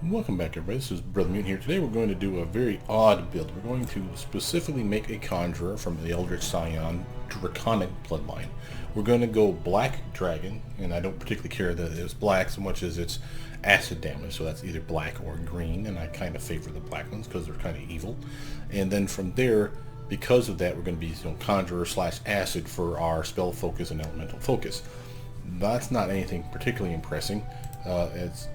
Welcome back, everybody. This is Brothermutant here. Today we're going to do a very odd build. We're going to specifically make a conjurer from the Eldritch Scion Draconic Bloodline. We're going to go black dragon, and I don't particularly care that it's black so much as it's acid damage, so that's either black or green, and I kind of favor the black ones because they're kind of evil. And then from there, because of that, we're going to be conjurer slash acid for our spell focus and elemental focus. That's not anything particularly impressive. It's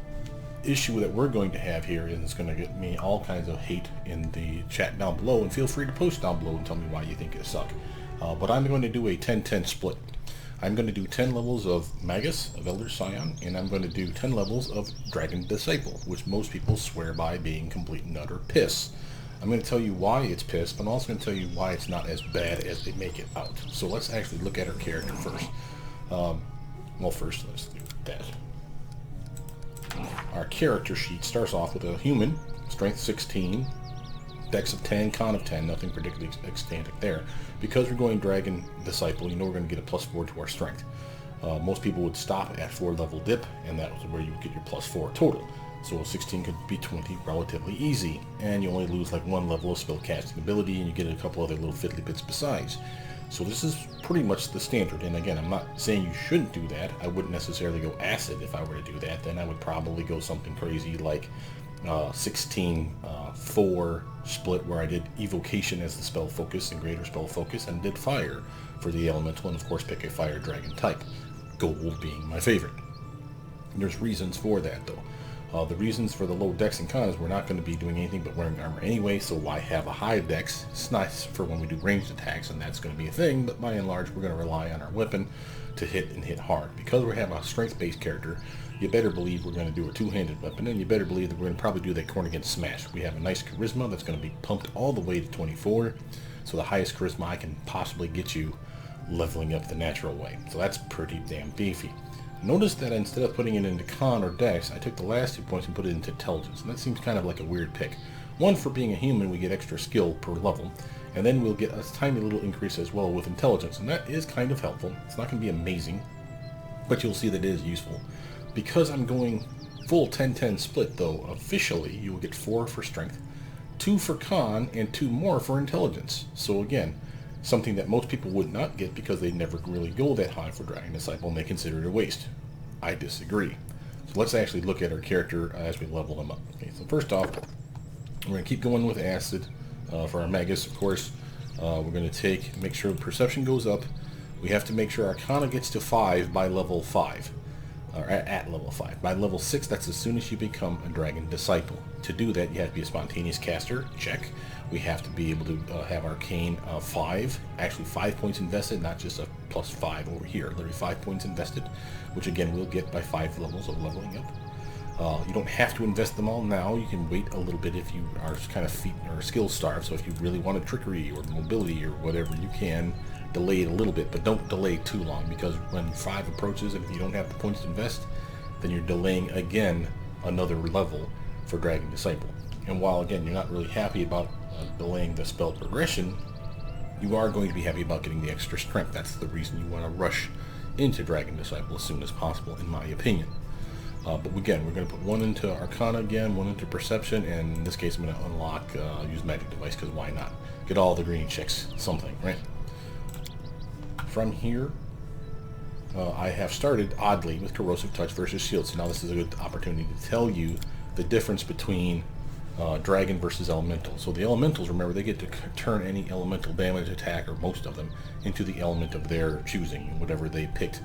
issue that we're going to have here, and it's going to get me all kinds of hate in the chat down below, and feel free to post down below and tell me why you think it suck. But I'm going to do a 10-10 split. I'm going to do 10 levels of Magus, of Eldritch Scion, and I'm going to do 10 levels of Dragon Disciple, which most people swear by being complete and utter piss. I'm going to tell you why it's piss, but I'm also going to tell you why it's not as bad as they make it out. So let's actually look at our character first. First let's do that. Our character sheet starts off with a human, strength 16, dex of 10, con of 10, nothing particularly ecstatic there. Because we're going Dragon Disciple, you know we're going to get a +4 to our strength. Most people would stop at 4 level dip, and that was where you would get your +4 total. So 16 could be 20 relatively easy, and you only lose like 1 level of spell casting ability, and you get a couple other little fiddly bits besides. So this is pretty much the standard, and again, I'm not saying you shouldn't do that. I wouldn't necessarily go acid if I were to do that. Then I would probably go something crazy like 16-4 split, where I did evocation as the spell focus and greater spell focus, and did fire for the elemental, and of course pick a fire dragon type, gold being my favorite. And there's reasons for that though. The reasons for the low dex and con is we're not going to be doing anything but wearing armor anyway, so why have a high dex? It's nice for when we do ranged attacks, and that's going to be a thing, but by and large we're going to rely on our weapon to hit and hit hard. Because we have a strength-based character, you better believe we're going to do a two-handed weapon, and you better believe that we're going to probably do that corn against smash. We have a nice charisma that's going to be pumped all the way to 24, so the highest charisma I can possibly get you leveling up the natural way. So that's pretty damn beefy. Notice that instead of putting it into con or dex, I took the last 2 points and put it into intelligence, and that seems kind of like a weird pick. One, for being a human, we get extra skill per level, and then we'll get a tiny little increase as well with intelligence, and that is kind of helpful. It's not going to be amazing, but you'll see that it is useful. Because I'm going full 10-10 split, though, officially, you will get 4 for strength, 2 for con, and 2 more for intelligence. So again, something that most people would not get because they never really go that high for Dragon Disciple, and they consider it a waste. I disagree. So let's actually look at our character as we level him up. Okay, so first off, we're going to keep going with acid for our Magus, of course. We're going to make sure perception goes up. We have to make sure Arcana gets to 5 by level 5. Or at level 5. By level 6, that's as soon as you become a Dragon Disciple. To do that, you have to be a spontaneous caster. Check. We have to be able to have Arcane 5. Actually 5 points invested, not just a +5 over here. Literally 5 points invested, which again we'll get by 5 levels of leveling up. You don't have to invest them all now. You can wait a little bit if you are kind of feat or skill starved. So if you really want a trickery or mobility or whatever, you can delay it a little bit, but don't delay too long, because when 5 approaches and if you don't have the points to invest, then you're delaying again another level for Dragon Disciple. And while again you're not really happy about delaying the spell progression, you are going to be happy about getting the extra strength. That's the reason you want to rush into Dragon Disciple as soon as possible, in my opinion. But again, we're going to put 1 into Arcana again, 1 into Perception, and in this case I'm going to unlock, use Magic Device, because why not? Get all the green checks, something, right? From here, I have started, oddly, with Corrosive Touch versus Shield, so now this is a good opportunity to tell you the difference between Dragon versus Elemental. So the Elementals, remember, they get to turn any elemental damage attack, or most of them, into the element of their choosing, whatever they picked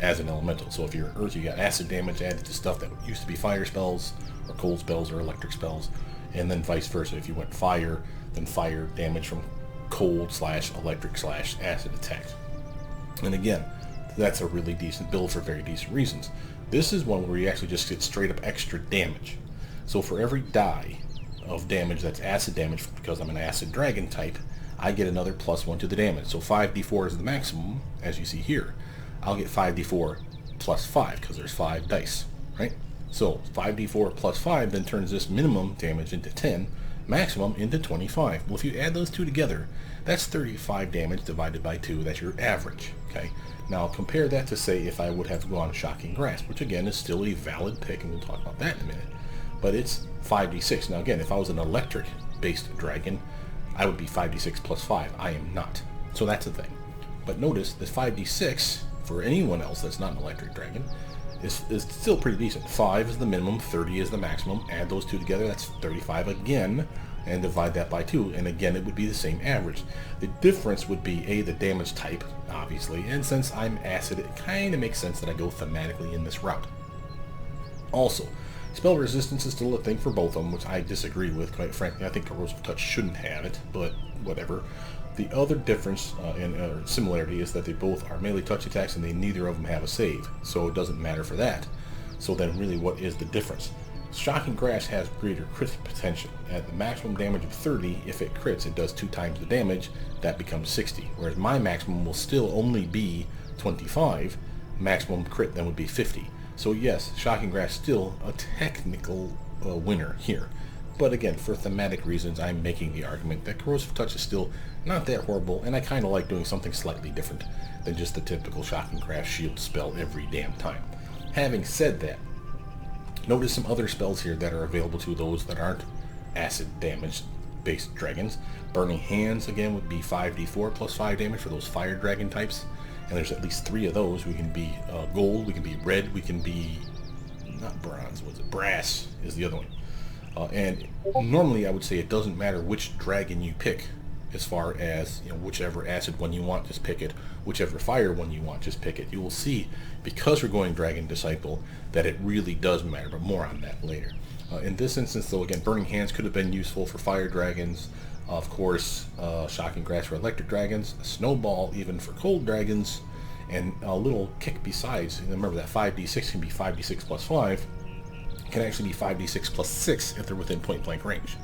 as an elemental. So if you're Earth, you got acid damage added to stuff that used to be fire spells, or cold spells, or electric spells, and then vice versa. If you went fire, then fire damage from cold/electric/acid attacks. And again, that's a really decent build for very decent reasons. This is one where you actually just get straight up extra damage. So for every die of damage that's acid damage, because I'm an acid dragon type, I get another +1 to the damage. So 5d4 is the maximum, as you see here. I'll get 5d4 plus 5, because there's 5 dice, right? So 5d4 plus 5 then turns this minimum damage into 10, maximum into 25. Well, if you add those two together, that's 35 damage divided by 2. That's your average, okay? Now compare that to, say, if I would have gone Shocking Grasp, which again is still a valid pick, and we'll talk about that in a minute. but it's 5d6. Now again, if I was an electric-based dragon, I would be 5d6 plus 5. I am not. So that's the thing. But notice that 5d6, for anyone else that's not an electric dragon, is still pretty decent. 5 is the minimum, 30 is the maximum. Add those two together, that's 35 again, and divide that by 2, and again it would be the same average. The difference would be the damage type, obviously, and since I'm acid, it kind of makes sense that I go thematically in this route. Also, spell resistance is still a thing for both of them, which I disagree with, quite frankly. I think Corrosive Touch shouldn't have it, but whatever. The other difference and similarity is that they both are melee touch attacks and they neither of them have a save, so it doesn't matter for that. So then really what is the difference? Shocking Grasp has greater crit potential. At the maximum damage of 30, if it crits, it does 2 times the damage, that becomes 60. Whereas my maximum will still only be 25, maximum crit then would be 50. So yes, Shocking Grasp still a technical winner here. But again, for thematic reasons, I'm making the argument that Corrosive Touch is still not that horrible, and I kind of like doing something slightly different than just the typical Shocking Grasp shield spell every damn time. Having said that, notice some other spells here that are available to those that aren't acid damage based dragons. Burning Hands again would be 5d4 plus 5 damage for those fire dragon types, and there's at least 3 of those. We can be gold, we can be red, we can be not bronze, was it brass is the other one. And normally I would say it doesn't matter which dragon you pick, as far as, you know, whichever acid one you want, just pick it. Whichever fire one you want, just pick it. You will see, because we're going Dragon Disciple, that it really does matter, but more on that later. In this instance, though, again, Burning Hands could have been useful for fire dragons. Of course, Shocking Grasp for electric dragons, Snowball even for cold dragons, and a little kick besides. And remember that 5d6 can be 5d6 plus 5. Can actually be 5d6 plus 6 if they're within point blank range.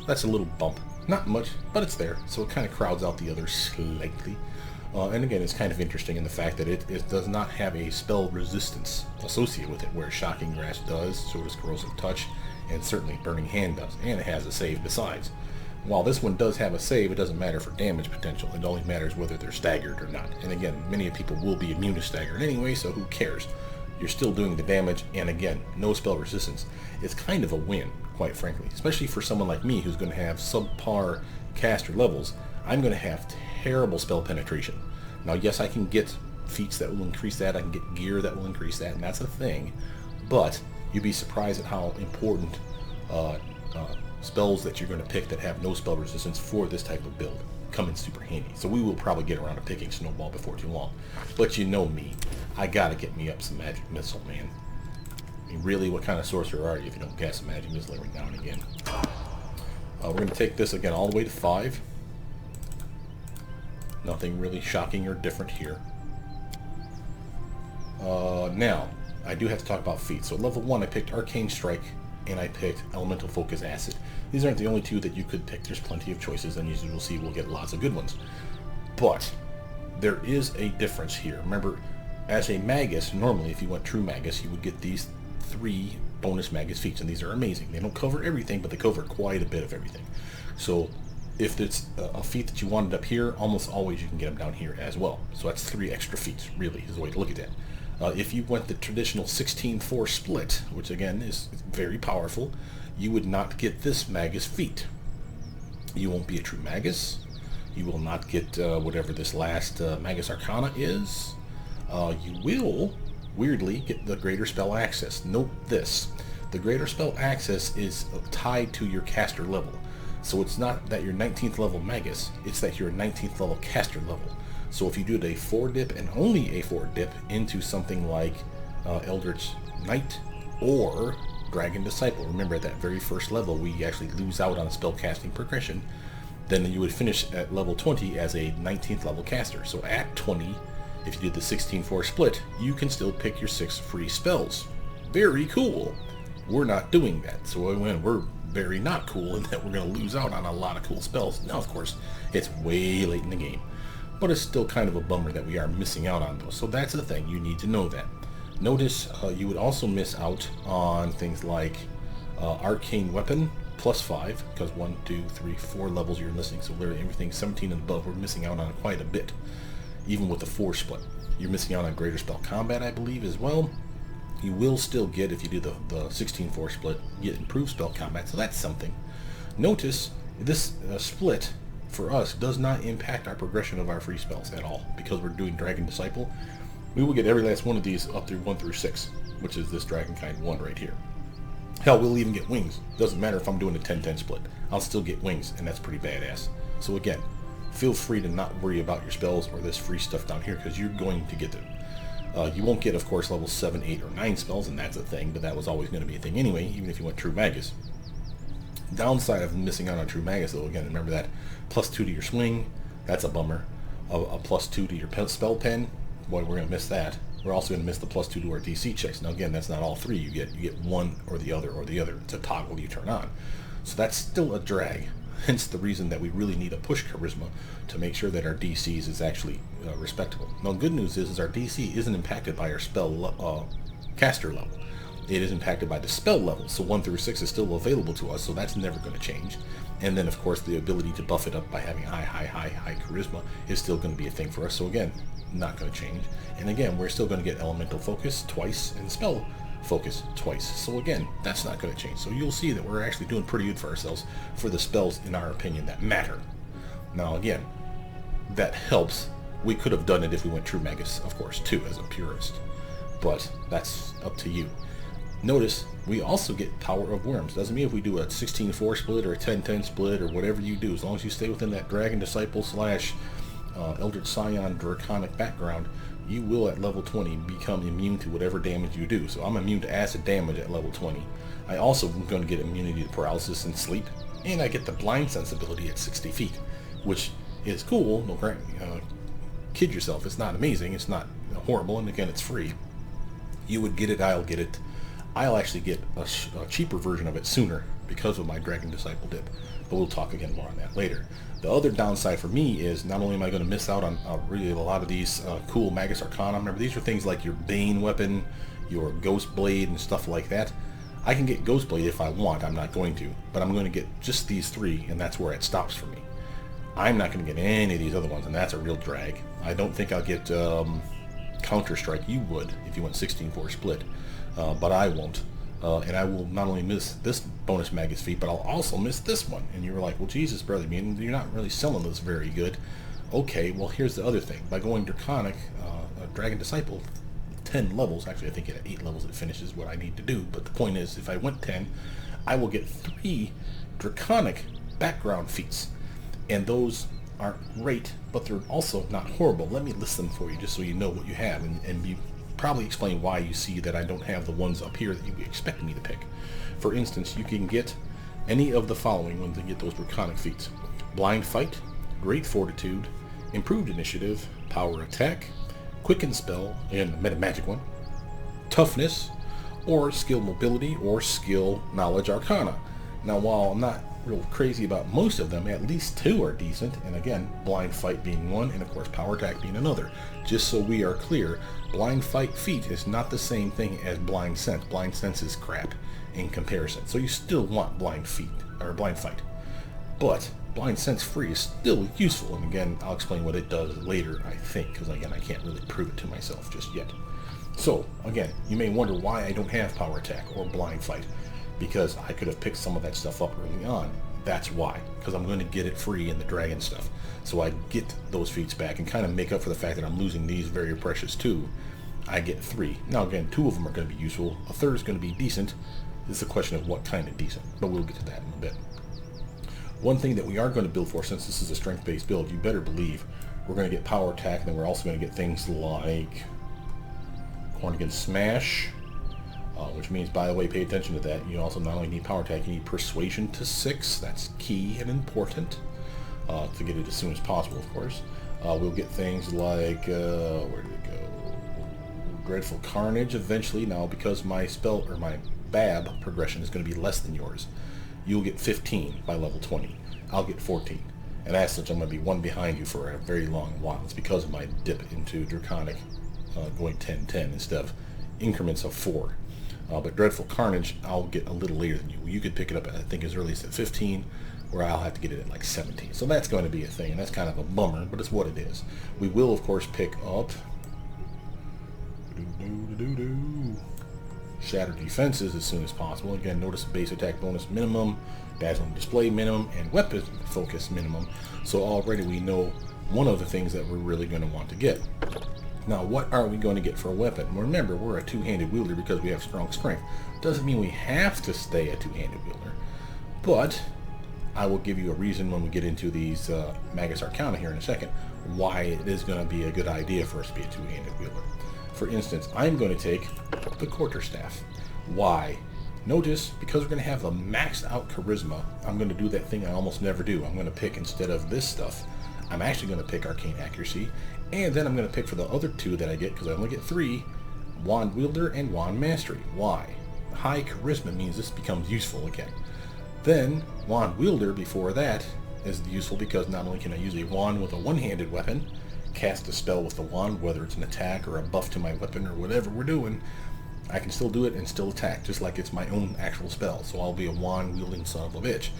That's a little bump. Not much, but it's there, so it kind of crowds out the others slightly. And again, it's kind of interesting in the fact that it does not have a spell resistance associated with it, where Shocking Grasp does, so does Corrosive Touch, and certainly Burning Hand does, and it has a save besides. While this one does have a save, it doesn't matter for damage potential. It only matters whether they're staggered or not. And again, many people will be immune to staggered anyway, so who cares? You're still doing the damage, and again, no spell resistance. It's kind of a win, quite frankly, especially for someone like me who's going to have subpar caster levels. I'm going to have terrible spell penetration. Now, yes, I can get feats that will increase that, I can get gear that will increase that, and that's a thing, but you'd be surprised at how important spells that you're going to pick that have no spell resistance for this type of build come in super handy. So we will probably get around to picking Snowball before too long. But you know me, I gotta get me up some Magic Missile, man. I mean, really, what kind of sorcerer are you if you don't cast a Magic Missile every now and again? We're going to take this again all the way to 5. Nothing really shocking or different here. Now, I do have to talk about feats. So at level 1 I picked Arcane Strike, and I picked Elemental Focus Acid. These aren't the only 2 that you could pick. There's plenty of choices, and as you will see, we'll get lots of good ones. But there is a difference here. Remember, as a Magus, normally if you went True Magus, you would get these 3 bonus Magus feats, and these are amazing. They don't cover everything, but they cover quite a bit of everything. So if it's a feat that you wanted up here, almost always you can get them down here as well. So that's 3 extra feats, really, is the way to look at that. If you went the traditional 16-4 split, which again is very powerful, you would not get this Magus feat. You won't be a true Magus. You will not get whatever this last Magus Arcana is. You will, weirdly, get the Greater Spell Access. Note this. The Greater Spell Access is tied to your caster level. So it's not that you're 19th level Magus, it's that you're a 19th level caster level. So if you did a 4 dip and only a 4 dip into something like Eldritch Knight or Dragon Disciple, remember at that very first level we actually lose out on a spellcasting progression, then you would finish at level 20 as a 19th level caster. So at 20, if you did the 16-4 split, you can still pick your 6 free spells. Very cool. We're not doing that. So we're very not cool in that we're going to lose out on a lot of cool spells. Now, of course, it's way late in the game, but it's still kind of a bummer that we are missing out on those. So that's the thing. You need to know that. Notice you would also miss out on things like Arcane Weapon plus 5, because 1, 2, 3, 4 levels you're missing. So literally everything 17 and above, we're missing out on quite a bit. Even with the 4 split. You're missing out on Greater Spell Combat, I believe, as well. You will still get, if you do the 16-4 split, get improved spell combat, so that's something. Notice this split for us does not impact our progression of our free spells at all, because we're doing Dragon Disciple. We will get every last one of these up through 1 through 6, which is this Dragonkind 1 right here. Hell, we'll even get wings. Doesn't matter if I'm doing a 10-10 split. I'll still get wings, and that's pretty badass. So again, feel free to not worry about your spells or this free stuff down here, because you're going to get them. You won't get, of course, level 7, 8, or 9 spells, and that's a thing, but that was always going to be a thing anyway, even if you went True Magus. Downside of missing out on True Magus, though, again, remember that +2 to your swing, that's a bummer. A +2 to your spell pen, boy, we're going to miss that. We're also going to miss the +2 to our DC checks. Now, again, that's not all three. You get one or the other or the other. It's a toggle you turn on. So that's still a drag. Hence the reason that we really need a push charisma to make sure that our DCs is actually respectable. Now, good news is our DC isn't impacted by our spell caster level. It is impacted by the spell level. So 1 through 6 is still available to us, so that's never going to change. And then, of course, the ability to buff it up by having high charisma is still going to be a thing for us. So again, not going to change. And again, we're still going to get elemental focus twice and spell focus twice. So again, that's not going to change. So you'll see that we're actually doing pretty good for ourselves for the spells, in our opinion, that matter. Now again, that helps. We could have done it if we went True Magus, of course, too, as a purist. But that's up to you. Notice we also get Power of Worms. Doesn't mean if we do a 16-4 split or a 10-10 split or whatever you do, as long as you stay within that Dragon Disciple / Eldritch Scion Draconic background, you will at level 20 become immune to whatever damage you do. So I'm immune to acid damage at level 20. I also am going to get immunity to paralysis and sleep, and I get the blind sensibility at 60 feet, which is cool. Don't kid yourself, it's not amazing, it's not horrible, and again, it's free. You would get it, I'll get it. I'll actually get a cheaper version of it sooner because of my Dragon Disciple dip, but we'll talk again more on that later. The other downside for me is not only am I going to miss out on really a lot of these cool Magus Arcana. Remember, these are things like your Bane weapon, your Ghost Blade, and stuff like that. I can get Ghost Blade if I want. I'm not going to, but I'm going to get just these three, and that's where it stops for me. I'm not going to get any of these other ones, and that's a real drag. I don't think I'll get Counter-Strike. You would if you went 16-4 split, but I won't. And I will not only miss this bonus Magus feat, but I'll also miss this one. And you were like, well, Jesus, brother, you're not really selling this very good. Okay, well, here's the other thing. By going Draconic, Dragon Disciple, 10 levels, actually I think at 8 levels it finishes what I need to do, but the point is, if I went 10, I will get 3 Draconic background feats. And those aren't great, but they're also not horrible. Let me list them for you just so you know what you have, and you probably explain why you see that I don't have the ones up here that you expect me to pick. For instance, you can get any of the following when you get those Draconic feats: Blind Fight, Great Fortitude, Improved Initiative, Power Attack, Quicken Spell, and Meta Magic one, Toughness, or Skill Mobility, or Skill Knowledge Arcana. Now, while I'm not real crazy about most of them, at least 2 are decent, and again, Blind Fight being one, and of course Power Attack being another. Just so we are clear, Blind Fight feat is not the same thing as Blind Sense. Blind Sense is crap in comparison, so you still want Blind Fight, but Blind Sense free is still useful, and again, I'll explain what it does later, I think, because again, I can't really prove it to myself just yet. So, again, you may wonder why I don't have Power Attack or Blind Fight, because I could have picked some of that stuff up early on. That's why, because I'm going to get it free in the dragon stuff. So I get those feats back and kind of make up for the fact that I'm losing these very precious 2. I get 3. Now again, 2 of them are going to be useful. A third is going to be decent. It's a question of what kind of decent, but we'll get to that in a bit. One thing that we are going to build for, since this is a strength-based build, you better believe we're going to get Power Attack, and then we're also going to get things like Cornigan Smash, which means, by the way, pay attention to that. You also not only need Power Attack, you need Persuasion to 6. That's key and important to get it as soon as possible, of course. We'll get things like, where did it go? Dreadful Carnage eventually. Now, because my spell, or my BAB progression is going to be less than yours, you'll get 15 by level 20. I'll get 14. And as such, I'm going to be 1 behind you for a very long while. It's because of my dip into Draconic going 10-10 instead of increments of 4. But Dreadful Carnage, I'll get a little later than you. You could pick it up, I think, as early as at 15, where I'll have to get it at like 17. So that's going to be a thing, and that's kind of a bummer, but it's what it is. We will, of course, pick up shatter defenses as soon as possible. Again, notice base attack bonus minimum, dazzling display minimum, and weapon focus minimum. So already we know one of the things that we're really going to want to get. Now, what are we going to get for a weapon? Remember, we're a two-handed wielder because we have strong strength. Doesn't mean we have to stay a two-handed wielder, but I will give you a reason when we get into these Magus Arcana here in a second, why it is going to be a good idea for us to be a two-handed wielder. For instance, I'm going to take the Quarterstaff. Why? Notice, because we're going to have a maxed out charisma, I'm going to do that thing I almost never do. I'm going to pick, instead of this stuff, I'm actually going to pick Arcane Accuracy, and then I'm going to pick for the other two that I get, because I only get 3, Wand Wielder and Wand Mastery. Why? High charisma means this becomes useful again. Then, Wand Wielder before that is useful because not only can I use a wand with a one-handed weapon, cast a spell with the wand, whether it's an attack or a buff to my weapon or whatever we're doing, I can still do it and still attack, just like it's my own actual spell. So I'll be a wand-wielding son of a bitch.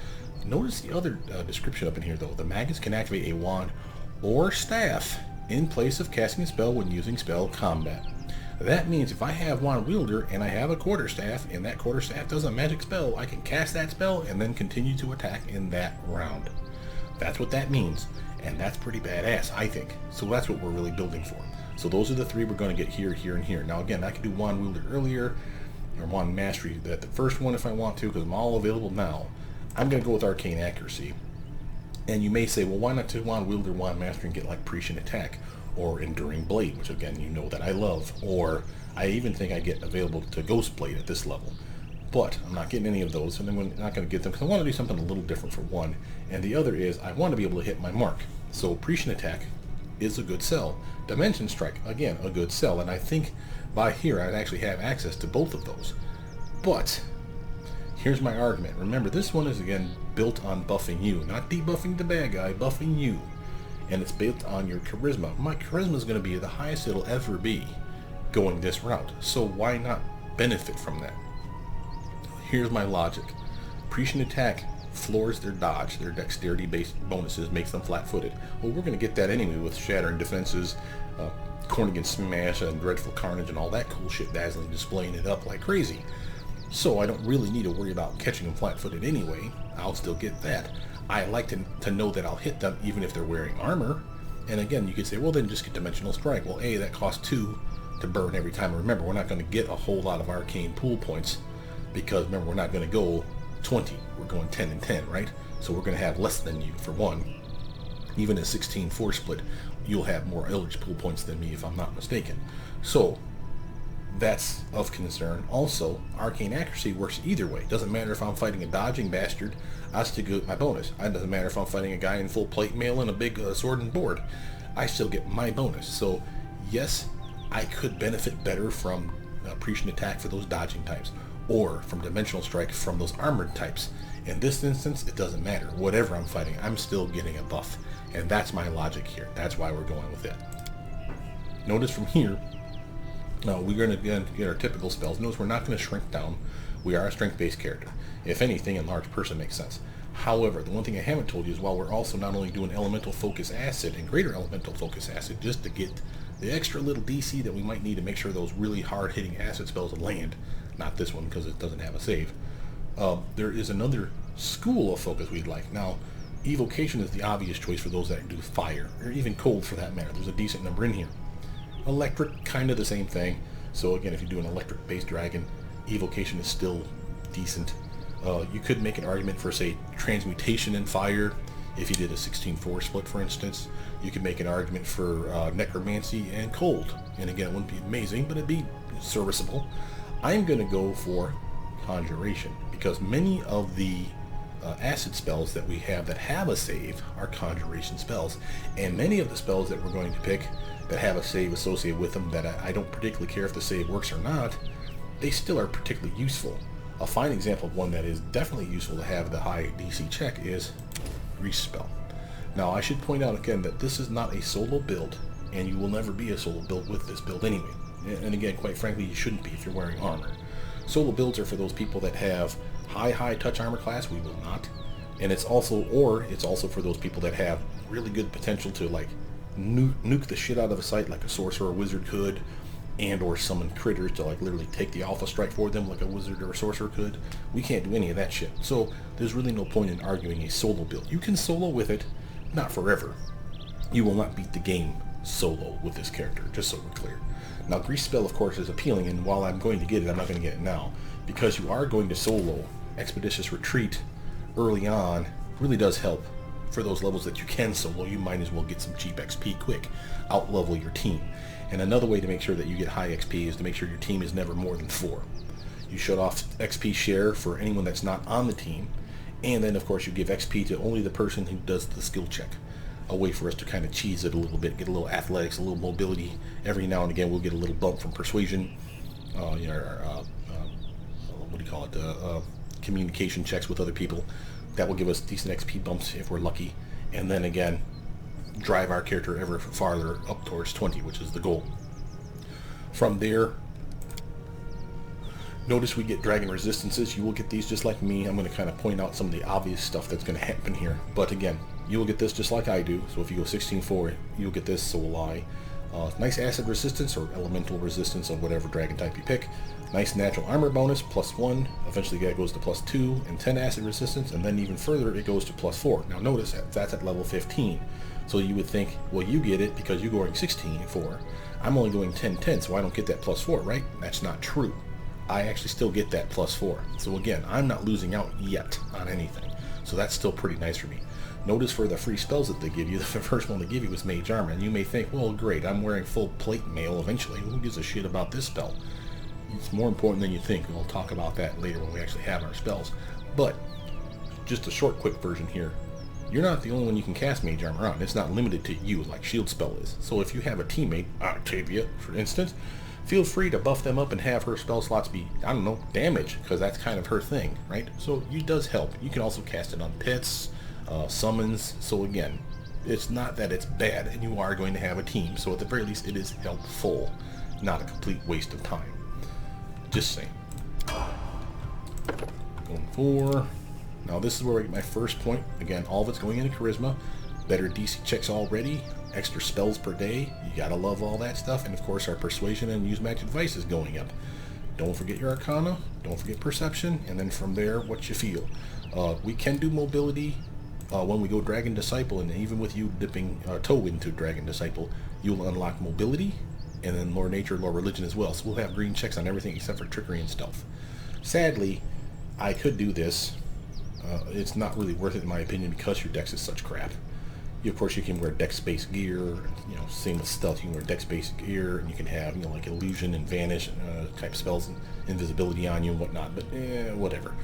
Notice the other description up in here, though. The Magus can activate a wand or staff in place of casting a spell when using spell combat. That means if I have Wand Wielder and I have a Quarterstaff, and that Quarterstaff does a magic spell, I can cast that spell and then continue to attack in that round. That's what that means, and that's pretty badass, I think. So that's what we're really building for. So those are the 3 we're going to get here, here, and here. Now again, I can do Wand Wielder earlier, or Wand Mastery, the first one if I want to, because I'm all available now. I'm going to go with Arcane Accuracy. And you may say, well, why not do Wand Wielder, Wand Mastery, and get like Prescient Attack, or Enduring Blade, which again, you know that I love, or I even think I get available to Ghost Blade at this level. But I'm not getting any of those, and I'm not going to get them because I want to do something a little different for one, and the other is I want to be able to hit my mark. So Prescient Attack is a good sell. Dimension Strike, again, a good sell, and I think by here I'd actually have access to both of those. But here's my argument. Remember, this one is again built on buffing you, not debuffing the bad guy, buffing you. And it's built on your charisma. My charisma is going to be the highest it'll ever be going this route. So why not benefit from that? Here's my logic. Prescient Attack floors their dodge, their dexterity-based bonuses, makes them flat-footed. Well, we're going to get that anyway with Shattering Defenses, Cornigan Smash, and Dreadful Carnage, and all that cool shit, dazzling, displaying it up like crazy. So I don't really need to worry about catching them flat-footed anyway. I'll still get that. I like to know that I'll hit them even if they're wearing armor. And again, you could say, well, then just get Dimensional Strike. Well, A, that costs 2 to burn every time. Remember, we're not going to get a whole lot of arcane pool points because, remember, we're not going to go 20. We're going 10 and 10, right? So we're going to have less than you, for one. Even a 16-4 split, you'll have more Eldritch pool points than me if I'm not mistaken. So that's of concern. Also, Arcane Accuracy works either way. Doesn't matter if I'm fighting a dodging bastard, I still get my bonus. It doesn't matter if I'm fighting a guy in full plate mail and a big sword and board, I still get my bonus. So yes, I could benefit better from Prescient Attack for those dodging types, or from Dimensional Strike from those armored types. In this instance, it doesn't matter. Whatever I'm fighting, I'm still getting a buff. And that's my logic here. That's why we're going with it. Notice from here, we're going to get our typical spells. Notice we're not going to shrink down. We are a strength-based character. If anything, enlarged person makes sense. However, the one thing I haven't told you is while we're also not only doing Elemental Focus Acid and Greater Elemental Focus Acid just to get the extra little DC that we might need to make sure those really hard-hitting acid spells land. Not this one because it doesn't have a save. There is another school of focus we'd like. Now, Evocation is the obvious choice for those that do fire, or even cold for that matter. There's a decent number in here. Electric, kind of the same thing. So again, if you do an electric-based dragon, Evocation is still decent. You could make an argument for, say, Transmutation in fire. If you did a 16-4 split, for instance, you could make an argument for Necromancy and cold. And again, it wouldn't be amazing, but it'd be serviceable. I'm going to go for Conjuration, because many of the acid spells that we have that have a save are Conjuration spells, and many of the spells that we're going to pick that have a save associated with them that I don't particularly care if the save works or not, they still are particularly useful. A fine example of one that is definitely useful to have the high DC check is Grease Spell. Now I should point out again that this is not a solo build, and you will never be a solo build with this build anyway. And again, quite frankly, you shouldn't be if you're wearing armor. Solo builds are for those people that have high touch armor class. We will not. And it's also for those people that have really good potential to like nuke the shit out of a site like a sorcerer or wizard could, and or summon critters to like literally take the alpha strike for them like a wizard or a sorcerer could. We can't do any of that shit. So there's really no point in arguing a solo build. You can solo with it, not forever. You will not beat the game solo with this character, just so we're clear. Now, Grease Spell, of course, is appealing, and while I'm going to get it, I'm not going to get it now. Because you are going to solo, Expeditious Retreat early on really does help. For those levels that you can solo, you might as well get some cheap XP quick. Out-level your team. And another way to make sure that you get high XP is to make sure your team is never more than 4. You shut off XP share for anyone that's not on the team. And then, of course, you give XP to only the person who does the skill check. A way for us to kind of cheese it a little bit, get a little athletics, a little mobility. Every now and again, we'll get a little bump from persuasion, what do you call it, communication checks with other people. That will give us decent XP bumps if we're lucky. And then again, drive our character ever farther up towards 20, which is the goal. From there, notice we get dragon resistances. You will get these just like me. I'm going to kind of point out some of the obvious stuff that's going to happen here. But again, you will get this just like I do. So if you go 16-4, you'll get this, so will I. Nice acid resistance or elemental resistance of whatever dragon type you pick. Nice natural armor bonus, +1. Eventually that goes to +2 and 10 acid resistance, and then even further it goes to +4. Now notice that's at level 15. So you would think, well, you get it because you're going 16-4. I'm only going 10-10, so I don't get that +4, right? That's not true. I actually still get that +4. So again, I'm not losing out yet on anything. So that's still pretty nice for me. Notice for the free spells that they give you, the first one they give you is Mage Armor, and you may think, well, great, I'm wearing full plate mail eventually. Who gives a shit about this spell? It's more important than you think. We'll talk about that later when we actually have our spells. But, just a short, quick version here. You're not the only one you can cast Mage Armor on. It's not limited to you like Shield Spell is. So if you have a teammate, Octavia, for instance, feel free to buff them up and have her spell slots be, I don't know, damage, because that's kind of her thing, right? So it does help. You can also cast it on pets, summons. So again, it's not that it's bad, and you are going to have a team. So at the very least, it is helpful, not a complete waste of time. Just saying. Going 4. Now this is where I get my first point. Again, all of it's going into charisma. Better DC checks already. Extra spells per day. You gotta love all that stuff. And of course our persuasion and use magic advice is going up. Don't forget your arcana. Don't forget perception. And then from there, what you feel. We can do mobility when we go Dragon Disciple, and even with you dipping toe into Dragon Disciple, you'll unlock mobility, and then Lore Nature, Lore Religion as well. So we'll have green checks on everything except for trickery and stealth. Sadly, I could do this. It's not really worth it in my opinion because your dex is such crap. Of course, you can wear dex-based gear. You know, same with stealth. You can wear dex-based gear, and you can have, you know, like illusion and vanish type spells and invisibility on you and whatnot. But whatever.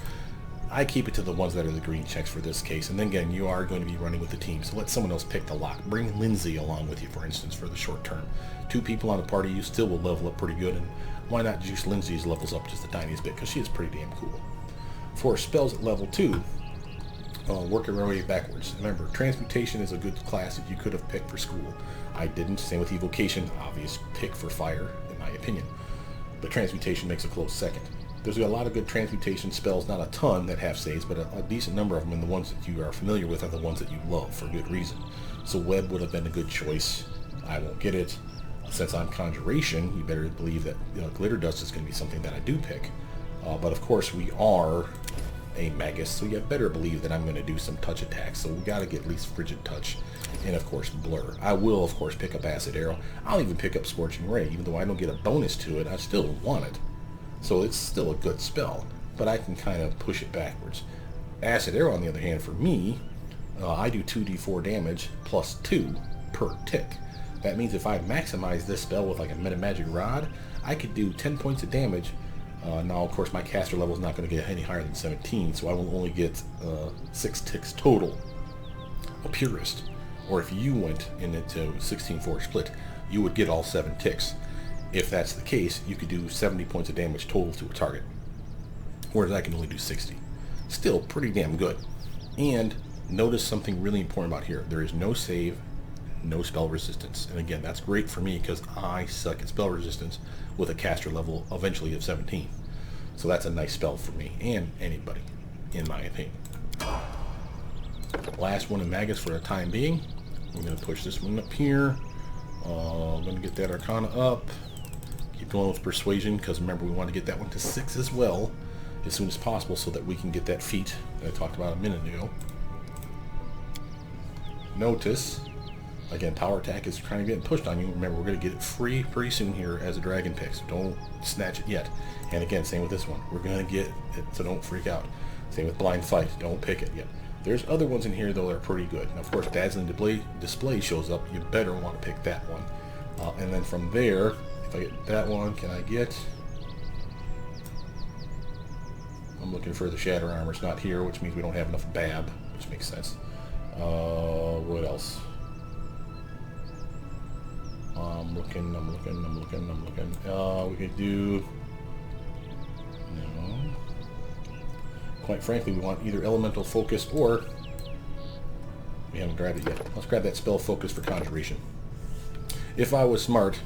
I keep it to the ones that are the green checks for this case. And then again, you are going to be running with the team, so let someone else pick the lock. Bring Lindsay along with you, for instance, for the short term. 2 people on a party, you still will level up pretty good, and why not juice Lindsay's levels up just the tiniest bit, because she is pretty damn cool. For spells at level 2, work our way backwards. Remember, Transmutation is a good class that you could have picked for school. I didn't. Same with Evocation, obvious pick for fire, in my opinion. But Transmutation makes a close second. There's a lot of good Transmutation spells, not a ton that have saves, but a decent number of them, and the ones that you are familiar with are the ones that you love for good reason. So Web would have been a good choice. I won't get it. Since I'm Conjuration, you better believe that Glitter Dust is going to be something that I do pick. But of course we are a Magus, so you better believe that I'm going to do some touch attacks, so we got to get at least Frigid Touch, and of course Blur. I will of course pick up Acid Arrow. I'll even pick up Scorching Ray, even though I don't get a bonus to it, I still want it. So it's still a good spell, but I can kind of push it backwards. Acid Arrow, on the other hand, for me, I do 2d4 damage plus 2 per tick. That means if I maximize this spell with like a Metamagic Rod, I could do 10 points of damage. Now, of course, my caster level is not going to get any higher than 17, so I will only get 6 ticks total. A Purist, or if you went into 16-4 split, you would get all 7 ticks. If that's the case, you could do 70 points of damage total to a target, whereas I can only do 60. Still pretty damn good. And notice something really important about here. There is no save, no spell resistance. And again, that's great for me because I suck at spell resistance with a caster level eventually of 17. So that's a nice spell for me and anybody, in my opinion. Last one in Magus for the time being. I'm going to push this one up here. I'm going to get that Arcana up. keep going with Persuasion, because remember, we want to get that one to 6 as well, as soon as possible, so that we can get that feat that I talked about a minute ago. Notice, again, power attack is trying to get pushed on you. Remember, we're going to get it free pretty soon here as a dragon pick, so don't snatch it yet. And again, same with this one. We're going to get it, so don't freak out. Same with Blind Fight. Don't pick it yet. There's other ones in here, though, that are pretty good. And of course, Dazzling Display shows up. You better want to pick that one. And then from there, if I get that one, can I get... I'm looking for the Shatter Armor. It's not here, which means we don't have enough BAB, which makes sense. What else? I'm looking. We could do... No. Quite frankly, we want either Elemental Focus or... We haven't grabbed it yet. Let's grab that Spell Focus for Conjuration. If I was smart,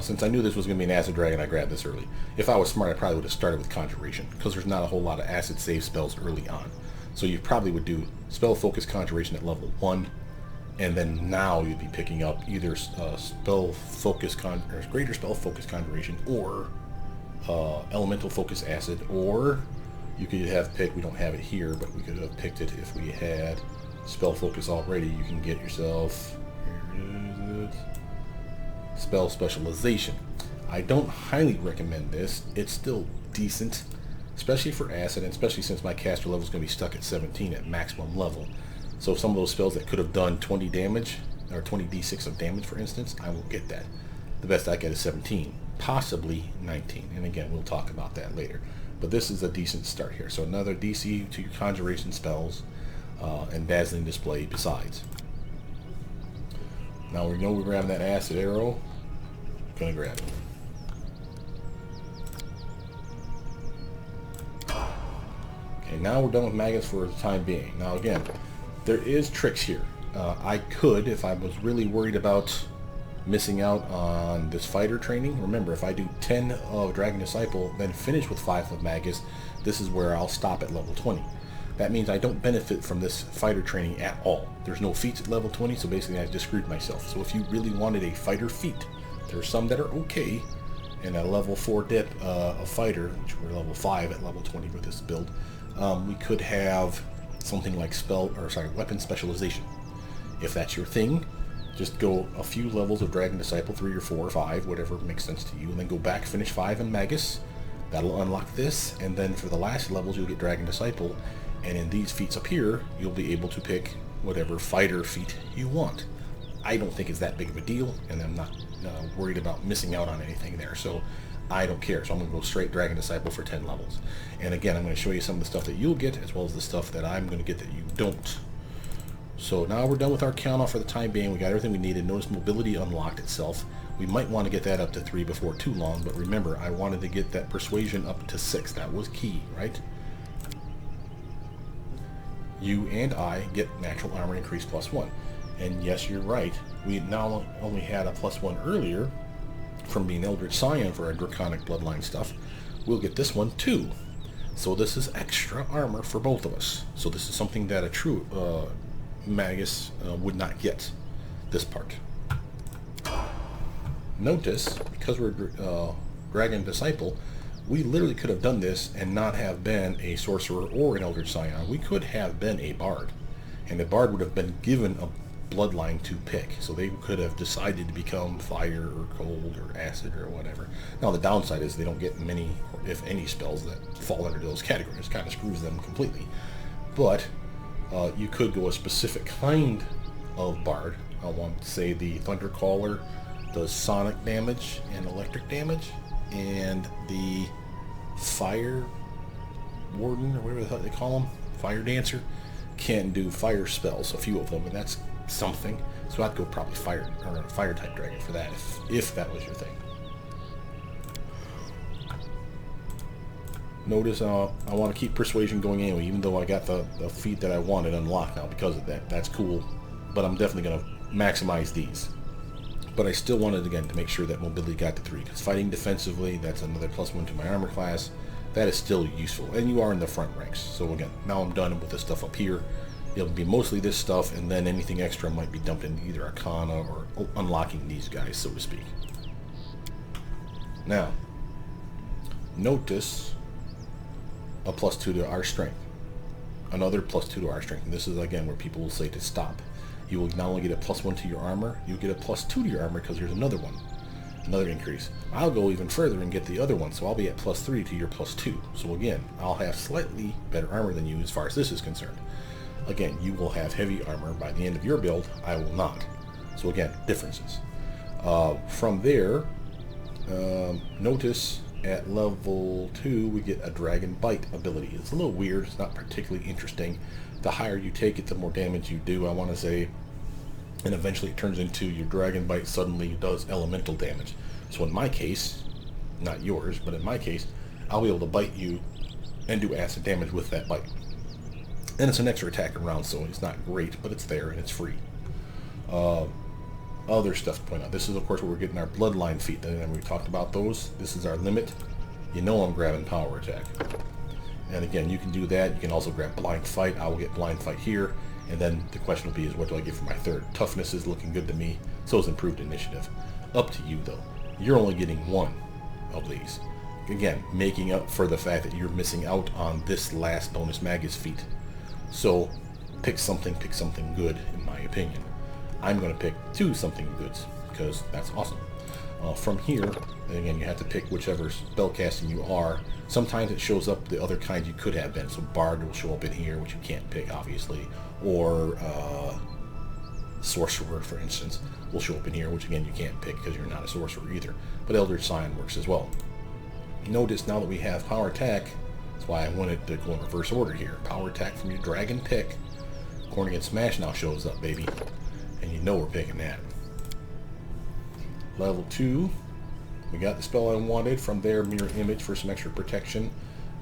since I knew this was going to be an Acid Dragon, I grabbed this early. If I was smart, I probably would have started with Conjuration, because there's not a whole lot of Acid save spells early on. So you probably would do Spell Focus Conjuration at level 1, and then now you'd be picking up either Spell Focus or Greater Spell Focus Conjuration, or Elemental Focus Acid, or you could have picked, we don't have it here, but we could have picked it if we had Spell Focus already. You can get yourself, here it is, Spell Specialization. I don't highly recommend this. It's still decent, especially for Acid, and especially since my caster level is going to be stuck at 17 at maximum level. So some of those spells that could have done 20 damage, or 20 d6 of damage, for instance, I won't get that. The best I get is 17, possibly 19, and again, we'll talk about that later. But this is a decent start here. So another DC to your Conjuration spells, and Dazzling Display besides. Now we know we're grabbing that Acid Arrow. Gonna grab it. Okay, now we're done with Magus for the time being. Now again, there is tricks here. I could, if I was really worried about missing out on this fighter training, remember, if I do 10 of Dragon Disciple, then finish with 5 of Magus, this is where I'll stop at level 20. That means I don't benefit from this fighter training at all. There's no feats at level 20, so basically I just screwed myself. So if you really wanted a fighter feat, there are some that are okay, and at a level 4 dip a fighter, which we're level 5 at level 20 with this build, we could have something like weapon specialization. If that's your thing, just go a few levels of Dragon Disciple, 3 or 4 or 5, whatever makes sense to you, and then go back, finish 5 in Magus. That'll unlock this, and then for the last levels you'll get Dragon Disciple, and in these feats up here, you'll be able to pick whatever fighter feat you want. I don't think it's that big of a deal, and I'm not worried about missing out on anything there, so I don't care. So I'm going to go straight Dragon Disciple for 10 levels. And again, I'm going to show you some of the stuff that you'll get, as well as the stuff that I'm going to get that you don't. So now we're done with Arcana for the time being. We got everything we needed. Notice mobility unlocked itself. We might want to get that up to 3 before too long, but remember, I wanted to get that Persuasion up to 6. That was key, right? You and I get natural armor increase +1. And yes, you're right. We now only had a +1 earlier from being Eldritch Scion for our Draconic Bloodline stuff. We'll get this one too. So this is extra armor for both of us. So this is something that a true Magus would not get, this part. Notice, because we're Dragon Disciple, we literally could have done this and not have been a Sorcerer or an Eldritch Scion. We could have been a Bard. And the Bard would have been given a bloodline to pick. So they could have decided to become fire or cold or acid or whatever. Now the downside is they don't get many, if any, spells that fall under those categories. It kind of screws them completely. But you could go a specific kind of Bard. I want to say the Thundercaller does sonic damage and electric damage, and the Fire Warden, or whatever the hell they call them, Fire Dancer, can do fire spells, a few of them, and that's something. So I'd go probably fire type dragon for that, if that was your thing. Notice I want to keep Persuasion going anyway, even though I got the feat that I wanted unlocked now because of that. That's cool, but I'm definitely going to maximize these. But I still wanted, again, to make sure that mobility got to 3, because fighting defensively, that's another +1 to my armor class. That is still useful, and you are in the front ranks. So again, now I'm done with the stuff up here. It'll be mostly this stuff, and then anything extra might be dumped into either Arcana or unlocking these guys, so to speak. Now, notice a +2 to our strength. Another +2 to our strength. And this is, again, where people will say to stop. You will not only get a +1 to your armor, you'll get a +2 to your armor because there's another one. Another increase. I'll go even further and get the other one, so I'll be at +3 to your +2. So again, I'll have slightly better armor than you as far as this is concerned. Again, you will have heavy armor by the end of your build. I will not. So again, differences. From there, notice at level 2 we get a Dragon Bite ability. It's a little weird. It's not particularly interesting. The higher you take it, the more damage you do, I want to say. And eventually it turns into your Dragon Bite suddenly does elemental damage. So in my case, not yours, but in my case, I'll be able to bite you and do acid damage with that bite. And it's an extra attack around, so it's not great, but it's there and it's free. Other stuff to point out. This is, of course, where we're getting our Bloodline feat. And we talked about those. This is our limit. You know I'm grabbing Power Attack. And again, you can do that. You can also grab Blind Fight. I will get Blind Fight here. And then the question will be is what do I get for my third? Toughness is looking good to me. So is Improved Initiative. Up to you, though. You're only getting one of these. Again, making up for the fact that you're missing out on this last bonus Magus feat. So pick something good, in my opinion. I'm going to pick 2 something goods because that's awesome. From here, again, you have to pick whichever spellcasting you are. Sometimes it shows up the other kind you could have been. So Bard will show up in here, which you can't pick, obviously. Or Sorcerer, for instance, will show up in here, which again you can't pick because you're not a Sorcerer either. But Eldritch Scion works as well. Notice now that we have Power Attack, that's why I wanted to go in reverse order here. Power Attack from your Dragon pick. Corn Against Smash now shows up, baby. And you know we're picking that. Level 2, we got the spell I wanted. From there, Mirror Image for some extra protection.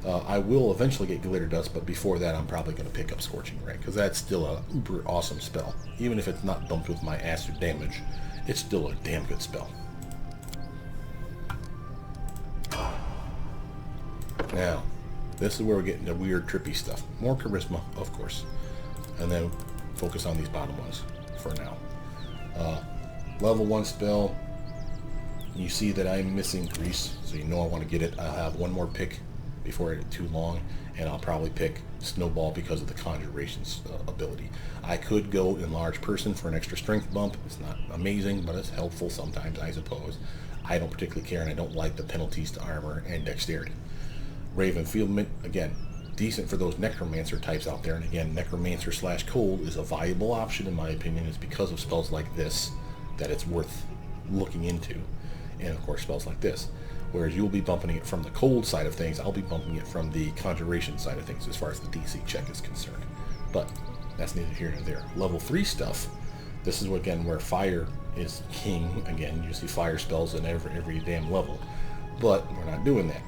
I will eventually get Glitter Dust, but before that I'm probably going to pick up Scorching Ray, because that's still a uber awesome spell. Even if it's not bumped with my acid damage, it's still a damn good spell. Now, this is where we're getting the weird, trippy stuff. More Charisma, of course. And then focus on these bottom ones for now. Level 1 spell. You see that I'm missing Grease, so you know I want to get it. I'll have one more pick before I get too long, and I'll probably pick Snowball because of the Conjurations ability. I could go Enlarge Person for an extra strength bump. It's not amazing, but it's helpful sometimes, I suppose. I don't particularly care, and I don't like the penalties to armor and dexterity. Raven Fieldment, again, decent for those Necromancer types out there, and again, Necromancer / Cold is a viable option in my opinion. It's because of spells like this that it's worth looking into, and of course spells like this. Whereas you'll be bumping it from the cold side of things, I'll be bumping it from the conjuration side of things as far as the DC check is concerned. But that's neither here nor there. Level 3 stuff, this is again where fire is king. Again, you see fire spells in every damn level, but we're not doing that.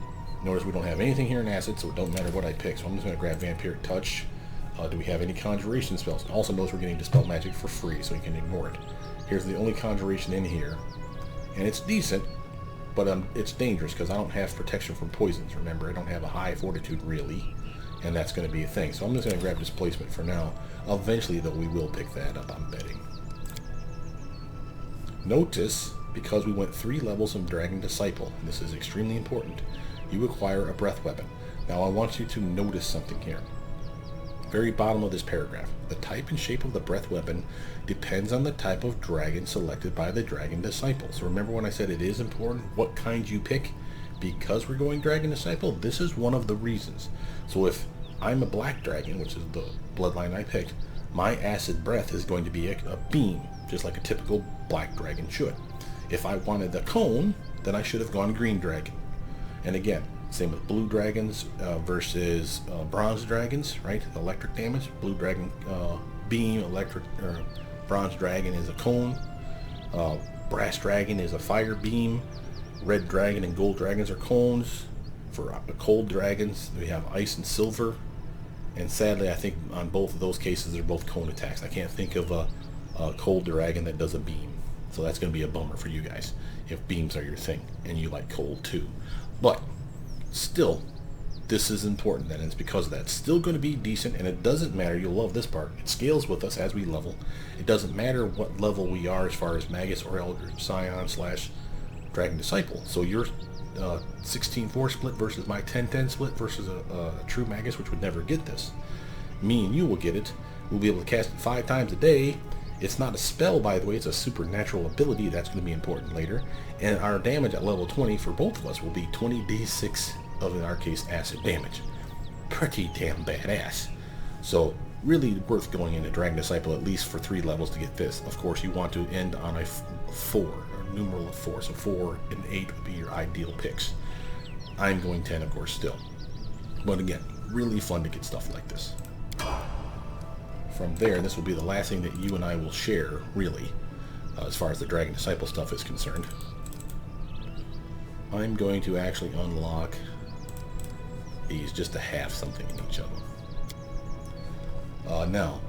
Notice we don't have anything here in acid, so it don't matter what I pick. So I'm just going to grab Vampiric Touch. Do we have any conjuration spells? Also notice we're getting Dispel Magic for free, so you can ignore it. Here's the only conjuration in here, and it's decent, but it's dangerous because I don't have protection from poisons. Remember, I don't have a high fortitude really, and that's going to be a thing. So I'm just going to grab Displacement for now. Eventually, though, we will pick that up, I'm betting. Notice, because we went 3 levels of Dragon Disciple, and this is extremely important, you acquire a breath weapon. Now I want you to notice something here. Very bottom of this paragraph. The type and shape of the breath weapon depends on the type of dragon selected by the Dragon Disciple. So remember when I said it is important what kind you pick? Because we're going Dragon Disciple, this is one of the reasons. So if I'm a black dragon, which is the bloodline I picked, my acid breath is going to be a beam, just like a typical black dragon should. If I wanted the cone, then I should have gone green dragon. And again, same with blue dragons versus bronze dragons, right? Electric damage. Blue dragon beam, electric bronze dragon is a cone. Brass dragon is a fire beam. Red dragon and gold dragons are cones. For cold dragons, we have ice and silver. And sadly, I think on both of those cases, they're both cone attacks. I can't think of a cold dragon that does a beam. So that's going to be a bummer for you guys if beams are your thing and you like cold too. But still, this is important, and it's because of that. It's still going to be decent, and it doesn't matter. You'll love this part. It scales with us as we level. It doesn't matter what level we are as far as Magus or Eldritch Scion / Dragon Disciple. So your 16-4 split versus my 10-10 split versus a true Magus, which would never get this. Me and you will get it. We'll be able to cast it 5 times a day. It's not a spell, by the way. It's a supernatural ability. That's going to be important later. And our damage at level 20 for both of us will be 20d6 of, in our case, acid damage. Pretty damn badass. So really worth going into Dragon Disciple at least for 3 levels to get this. Of course, you want to end on a 4, or numeral of 4. So 4 and 8 would be your ideal picks. I'm going 10, of course, still. But again, really fun to get stuff like this. From there, this will be the last thing that you and I will share, really, as far as the Dragon Disciple stuff is concerned. I'm going to actually unlock these just to have something in each of them. Now,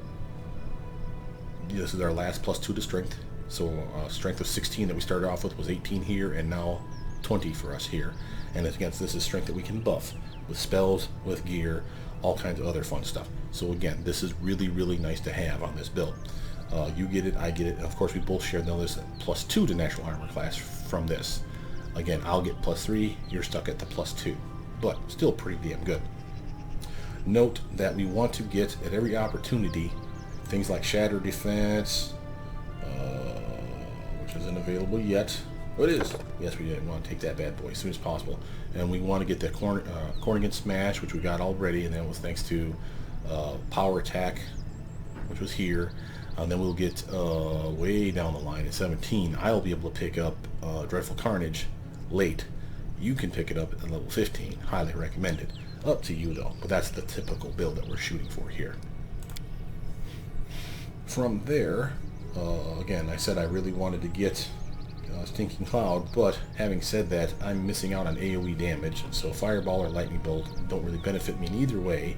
this is our last +2 to strength. So strength of 16 that we started off with was 18 here, and now 20 for us here. And against this is strength that we can buff with spells, with gear, all kinds of other fun stuff. So again, this is really, really nice to have on this build. You get it, I get it, and of course we both share this +2 to natural armor class from this. Again, I'll get +3, you're stuck at the +2, but still pretty damn good. Note that we want to get, at every opportunity, things like Shatter Defense, which isn't available yet. Oh, it is. Yes, we did. We want to take that bad boy as soon as possible. And we want to get the Cornigan Smash, which we got already, and that was thanks to Power Attack, which was here. And then we'll get way down the line at 17. I'll be able to pick up Dreadful Carnage late. You can pick it up at level 15. Highly recommended. Up to you, though. But that's the typical build that we're shooting for here. From there, again, I said I really wanted to get Stinking Cloud, but having said that, I'm missing out on AoE damage, so Fireball or Lightning Bolt don't really benefit me in either way,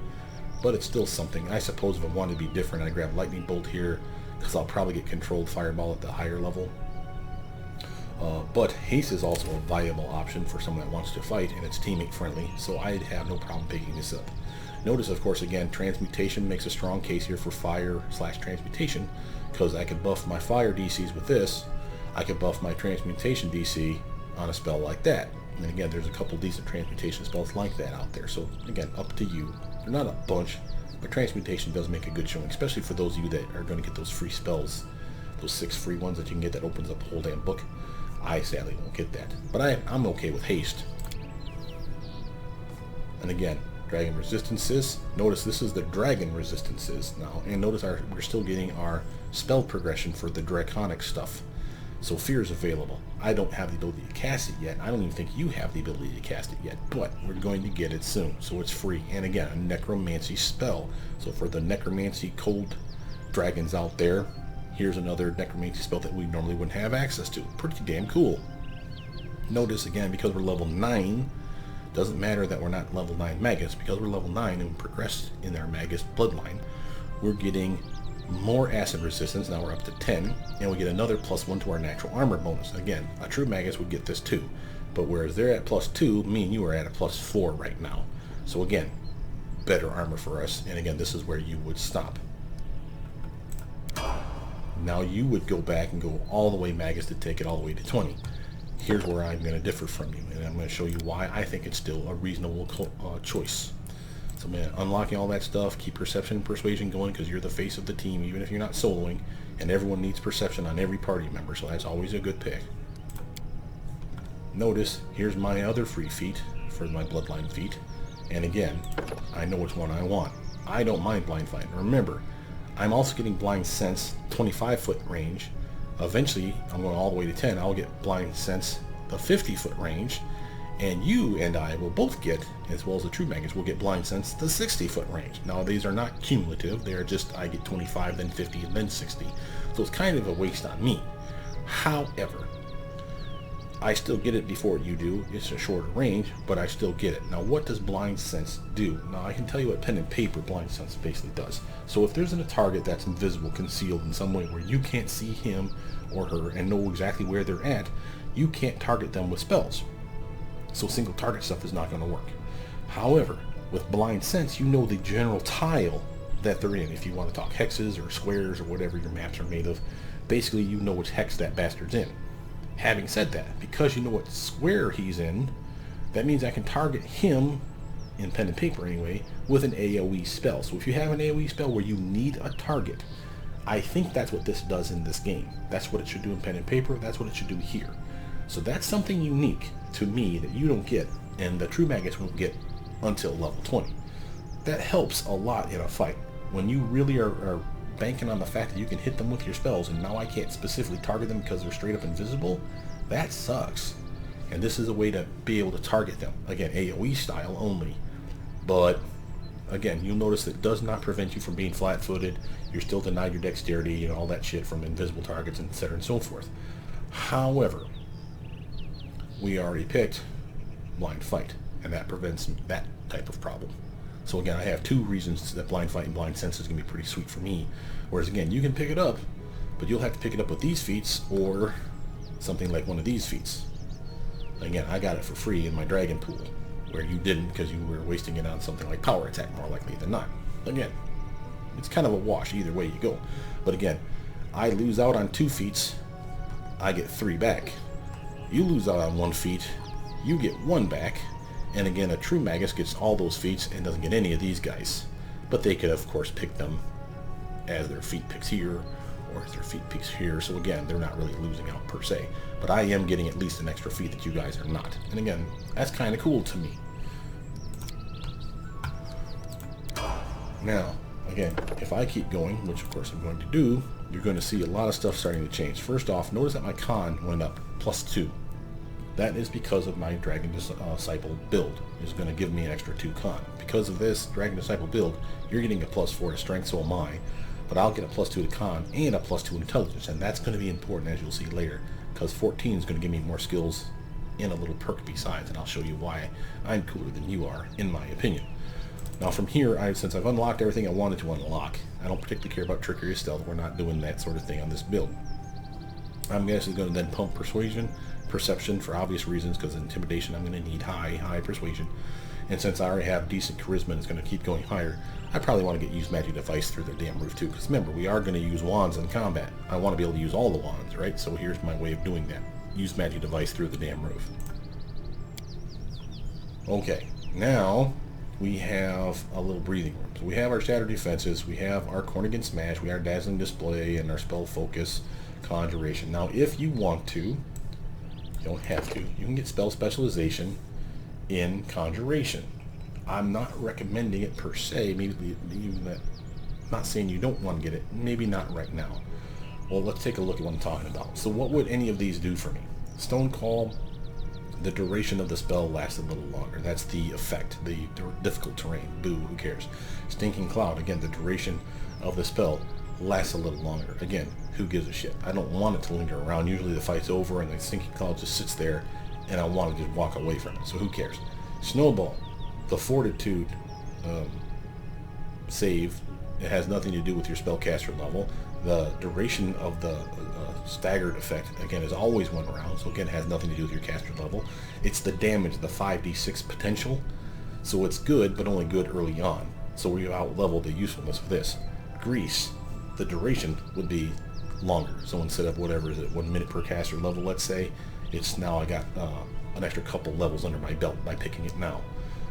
but it's still something. I suppose if I wanted to be different, I'd grab Lightning Bolt here, because I'll probably get Controlled Fireball at the higher level. But Haste is also a viable option for someone that wants to fight, and it's teammate friendly, so I'd have no problem picking this up. Notice, of course, again, Transmutation makes a strong case here for Fire/Transmutation, because I could buff my Fire DCs with this. I could buff my Transmutation DC on a spell like that. And again, there's a couple decent Transmutation spells like that out there. So again, up to you. They're not a bunch, but Transmutation does make a good showing, especially for those of you that are going to get those free spells, those 6 free ones that you can get that opens up the whole damn book. I sadly won't get that, but I'm okay with Haste. And again, Dragon Resistances. Notice this is the Dragon Resistances now, and notice we're still getting our spell progression for the Draconic stuff. So Fear is available. I don't have the ability to cast it yet. I don't even think you have the ability to cast it yet, but we're going to get it soon, so it's free. And again, a Necromancy spell. So for the Necromancy cold dragons out there, here's another Necromancy spell that we normally wouldn't have access to. Pretty damn cool. Notice again, because we're level 9, doesn't matter that we're not level 9 Magus, because we're level 9 and progressed in our Magus bloodline, we're getting more acid resistance. Now we're up to 10, and we get another +1 to our natural armor bonus. Again, a true Magus would get this too, but whereas they're at +2, me and you are at a +4 right now. So again, better armor for us, and again, this is where you would stop. Now you would go back and go all the way Magus to take it all the way to 20. Here's where I'm going to differ from you, and I'm going to show you why I think it's still a reasonable choice. So man, unlocking all that stuff, keep Perception and Persuasion going, because you're the face of the team, even if you're not soloing, and everyone needs Perception on every party member, so that's always a good pick. Notice, here's my other free feat for my Bloodline feat, and again, I know which one I want. I don't mind Blind Fight. Remember, I'm also getting Blind Sense, 25-foot range. Eventually, I'm going all the way to 10, I'll get Blind Sense, the 50-foot range, and you and I will both get, as well as the True Magus, will get Blind Sense, the 60-foot range. Now, these are not cumulative. They are just, I get 25, then 50, and then 60. So it's kind of a waste on me. However, I still get it before you do. It's a shorter range, but I still get it. Now, what does Blind Sense do? Now, I can tell you what pen and paper Blind Sense basically does. So if there's a target that's invisible, concealed in some way, where you can't see him or her and know exactly where they're at, you can't target them with spells. So single target stuff is not going to work. However, with Blind Sense, you know the general tile that they're in. If you want to talk hexes or squares or whatever your maps are made of, basically you know which hex that bastard's in. Having said that, because you know what square he's in, That means I can target him, in pen and paper anyway, with an AoE spell. So if you have an AoE spell where you need a target, I think that's what this does in this game. That's what it should do in pen and paper. That's what it should do here. So that's something unique to me that you don't get, and the true Magus won't get until level 20. That helps a lot in a fight. When you really are banking on the fact that you can hit them with your spells, and now I can't specifically target them because they're straight up invisible, that sucks. And this is a way to be able to target them. Again, AoE style only. But, again, you'll notice that it does not prevent you from being flat-footed. You're still denied your dexterity and all that shit from invisible targets, etc. and so forth. However, we already picked blind fight, and that prevents that type of problem. So again, I have two reasons that blind fight and blind sense is going to be pretty sweet for me. Whereas again, you can pick it up, but you'll have to pick it up with these feats or something like one of these feats. Again, I got it for free in my dragon pool, where you didn't because you were wasting it on something like power attack more likely than not. Again, it's kind of a wash either way you go. But again, I lose out on 2 feats, I get 3 back. You lose out on 1 feat, you get 1 back. And again, a true Magus gets all those feats and doesn't get any of these guys. But they could, of course, pick them as their feat picks here, or as their feat picks here. So again, they're not really losing out per se. But I am getting at least an extra feat that you guys are not. And again, that's kind of cool to me. Now, again, if I keep going, which of course I'm going to do, you're going to see a lot of stuff starting to change. First off, notice that my con went up +2. That is because of my Dragon Disciple build. It's going to give me an extra 2 con. Because of this Dragon Disciple build, you're getting a +4 to strength, so am I. But I'll get a +2 to con and a +2 intelligence, and that's going to be important as you'll see later, because 14 is going to give me more skills and a little perk besides, and I'll show you why I'm cooler than you are, in my opinion. Now from here, since I've unlocked everything I wanted to unlock, I don't particularly care about trickery or stealth. We're not doing that sort of thing on this build. I'm guessing going to then pump persuasion, perception for obvious reasons, because intimidation I'm going to need high persuasion, and since I already have decent charisma and it's going to keep going higher, I probably want to use magic device through their damn roof too, because remember, we are going to use wands in combat. I want to be able to use all the wands, right? So here's my way of doing that. Use magic device through the damn roof. Okay, now we have a little breathing room. So we have our shattered defenses, we have our Cornigan Smash, we have our dazzling display, and our spell focus, conjuration. Now if you want to, you don't have to, you can get spell specialization in conjuration. I'm not recommending it per se, maybe even that, not saying you don't want to get it, maybe not right now. Well, let's take a look at what I'm talking about. So what would any of these do for me? Stone Call, the duration of the spell lasts a little longer. That's the effect, the difficult terrain. Boo, who cares? Stinking Cloud, again, the duration of the spell lasts a little longer. Again, who gives a shit? I don't want it to linger around. Usually the fight's over and the Stinking Cloud just sits there and I want to just walk away from it. So who cares? Snowball, the fortitude save, it has nothing to do with your spellcaster level. The duration of the staggered effect, again, is always 1 round, so again, it has nothing to do with your caster level. It's the damage, the 5d6 potential, so it's good, but only good early on. So we out-level the usefulness of this. Grease, the duration would be longer, so instead of whatever is it, 1 minute per caster level, let's say, it's now I got an extra couple levels under my belt by picking it now.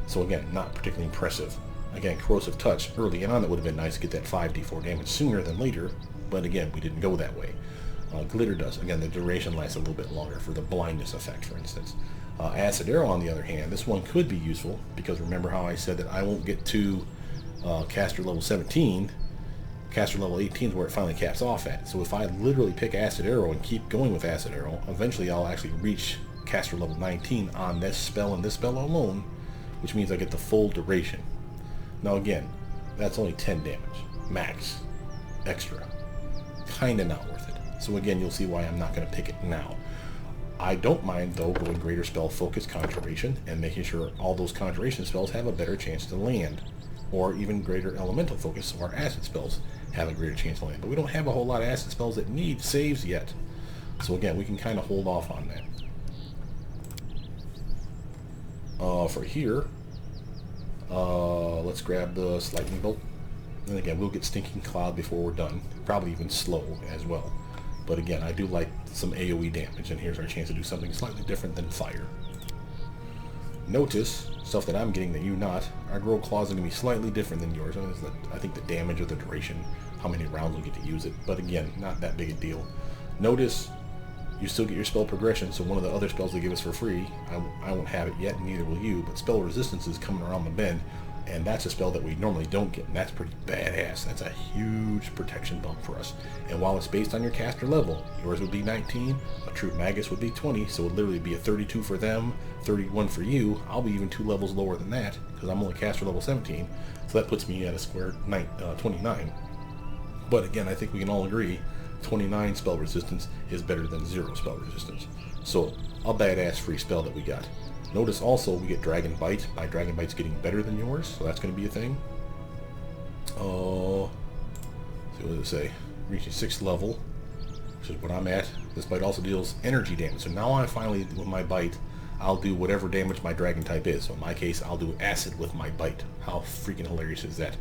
So again, not particularly impressive. Again, Corrosive Touch, early on it would have been nice to get that 5d4 damage sooner than later, but again, we didn't go that way. Glitter does. Again, the duration lasts a little bit longer for the blindness effect, for instance. Acid Arrow, on the other hand, this one could be useful, because remember how I said that I won't get to caster level 17, caster level 18 is where it finally caps off at. So if I literally pick Acid Arrow and keep going with Acid Arrow, eventually I'll actually reach caster level 19 on this spell and this spell alone, which means I get the full duration. Now again, that's only 10 damage, max, extra. Kinda not worth it. So again, you'll see why I'm not going to pick it now. I don't mind, though, going greater spell focus conjuration and making sure all those conjuration spells have a better chance to land. Or even greater elemental focus, so our acid spells have a greater chance to land. But we don't have a whole lot of acid spells that need saves yet. So again, we can kind of hold off on that. For here, let's grab the Lightning Bolt. And again, we'll get Stinking Cloud before we're done. Probably even slow as well. But again, I do like some AoE damage, and here's our chance to do something slightly different than fire. Notice, stuff that I'm getting that you not, our grow claws are going to be slightly different than yours. I think the damage or the duration, how many rounds we'll get to use it, but again, not that big a deal. Notice, you still get your spell progression, so one of the other spells they give us for free, I won't have it yet, and neither will you, but spell resistance is coming around the bend, and that's a spell that we normally don't get, and that's pretty badass. That's a huge protection bump for us. And while it's based on your caster level, yours would be 19, a true magus would be 20, so it would literally be a 32 for them, 31 for you. I'll be even 2 levels lower than that, because I'm only caster level 17, so that puts me at a square 29. But again, I think we can all agree 29 spell resistance is better than 0 spell resistance. So, a badass free spell that we got. Notice also we get Dragon Bite. My Dragon Bite's getting better than yours, so that's going to be a thing. Oh, see, what does it say? Reaching 6th level, which is what I'm at. This bite also deals energy damage. So now I finally, with my bite, I'll do whatever damage my dragon type is. So in my case, I'll do acid with my bite. How freaking hilarious is that?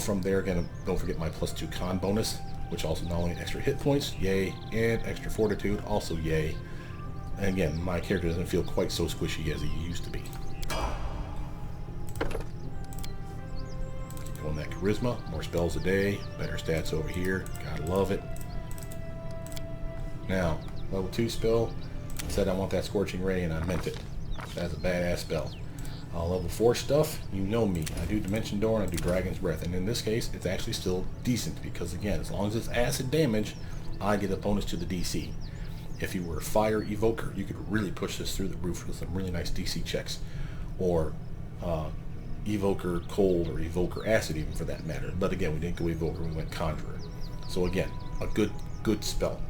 From there, again, don't forget my +2 con bonus, which also not only extra hit points, yay, and extra fortitude, also yay. And again, my character doesn't feel quite so squishy as he used to be. Keep going that charisma, more spells a day, better stats over here, gotta love it. Now, level 2 spell, I said I want that Scorching Ray, and I meant it. That's a badass spell. Level 4 stuff, you know me. I do Dimension Door and I do Dragon's Breath, and in this case, it's actually still decent, because again, as long as it's acid damage, I get a bonus to the DC. If you were a Fire Evoker, you could really push this through the roof with some really nice DC checks. Or Evoker Cold or Evoker Acid even for that matter. But again, we didn't go Evoker, we went Conjurer. So again, a good spell.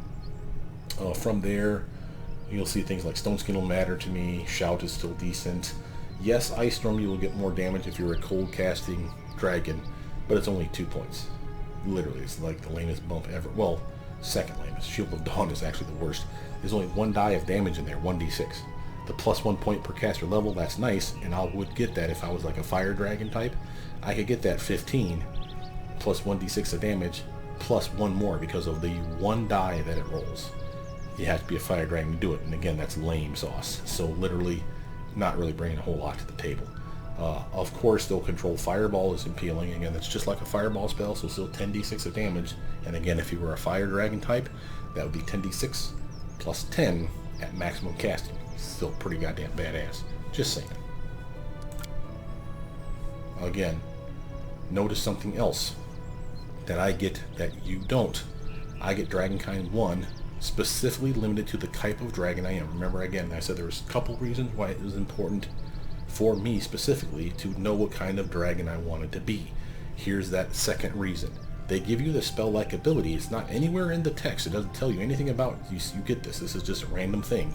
From there, you'll see things like Stone Skin will matter to me, Shout is still decent. Yes, Ice Storm, you will get more damage if you're a cold casting dragon, but it's only 2 points. Literally, it's like the lamest bump ever. Well, second lamest. Shield of Dawn is actually the worst. There's only 1 die of damage in there, 1d6. The +1 point per caster level, that's nice, and I would get that if I was like a fire dragon type. I could get that 15 plus 1d6 of damage plus 1 more because of the 1 die that it rolls. You have to be a fire dragon to do it, and again, that's lame sauce. So literally, not really bringing a whole lot to the table. Of course, they'll control Fireball is appealing. Again, that's just like a Fireball spell, so still 10d6 of damage. And again, if you were a Fire Dragon type, that would be 10d6 plus 10 at maximum casting. Still pretty goddamn badass. Just saying. Again, notice something else that I get that you don't. I get Dragonkind 1, specifically limited to the type of dragon I am. Remember, again, I said there was a couple reasons why it was important for me specifically to know what kind of dragon I wanted to be. Here's that second reason. They give you the spell-like ability. It's not anywhere in the text. It doesn't tell you anything about it. You get this. This is just a random thing.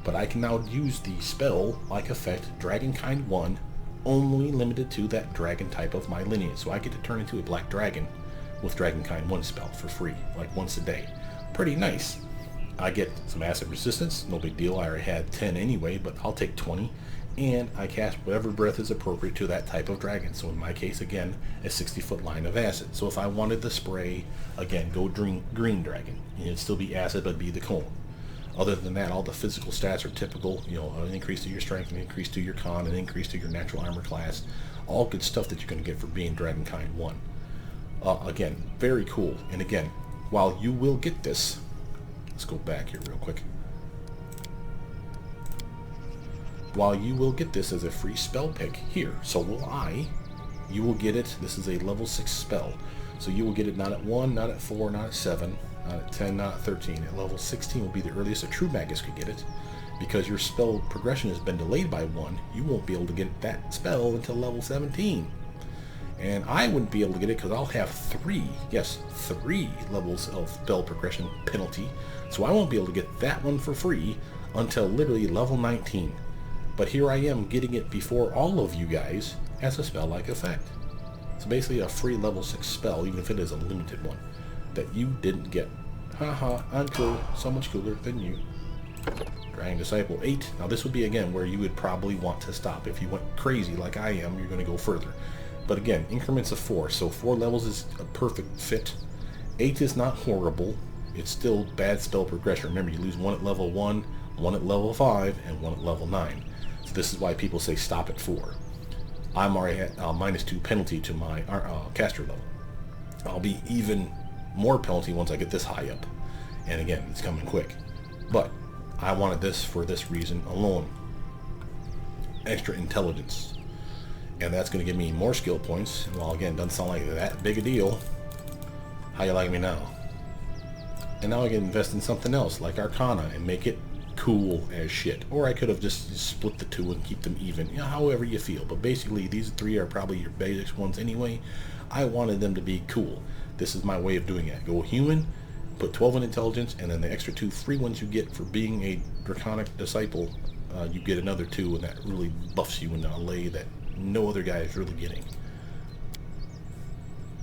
But I can now use the spell-like effect, Dragonkind 1, only limited to that dragon type of my lineage. So I get to turn into a black dragon with Dragonkind 1 spell for free, like once a day. Pretty nice. I get some acid resistance, no big deal. I already had 10 anyway, but I'll take 20. And I cast whatever breath is appropriate to that type of dragon. So in my case, again, a 60-foot line of acid. So if I wanted the spray, again, go green dragon. It'd still be acid, but it'd be the cone. Other than that, all the physical stats are typical. You know, an increase to your strength, an increase to your con, an increase to your natural armor class. All good stuff that you're going to get for being Dragonkind 1. Again, very cool. And again, while you will get this, let's go back here real quick. While you will get this as a free spell pick here, so will I. You will get it. This is a level 6 spell. So you will get it not at 1, not at 4, not at 7, not at 10, not at 13. At level 16 will be the earliest a true magus could get it. Because your spell progression has been delayed by 1, you won't be able to get that spell until level 17. And I wouldn't be able to get it because I'll have 3 levels of spell progression penalty. So I won't be able to get that one for free until literally level 19. But here I am getting it before all of you guys as a spell-like effect. So basically a free level 6 spell, even if it is a limited one, that you didn't get. Haha, I'm cool. So much cooler than you. Dragon Disciple 8. Now this would be, again, where you would probably want to stop. If you went crazy like I am, you're going to go further. But again, increments of 4. So 4 levels is a perfect fit. 8 is not horrible. It's still bad spell progression. Remember, you lose 1 at level 1, 1 at level 5, and 1 at level 9. So this is why people say stop at 4. I'm already at -2 penalty to my caster level. I'll be even more penalty once I get this high up. And again, it's coming quick. But I wanted this for this reason alone. Extra intelligence. And that's going to give me more skill points. Well, again, doesn't sound like that big a deal. How you like me now? And now I can invest in something else, like Arcana, and make it cool as shit. Or I could have just split the two and keep them even, you know, however you feel. But basically, these 3 are probably your basic ones anyway. I wanted them to be cool. This is my way of doing it. Go human, put 12 in intelligence, and then the extra 2 free ones you get for being a Draconic disciple, you get another 2, and that really buffs you in a lay that no other guy is really getting.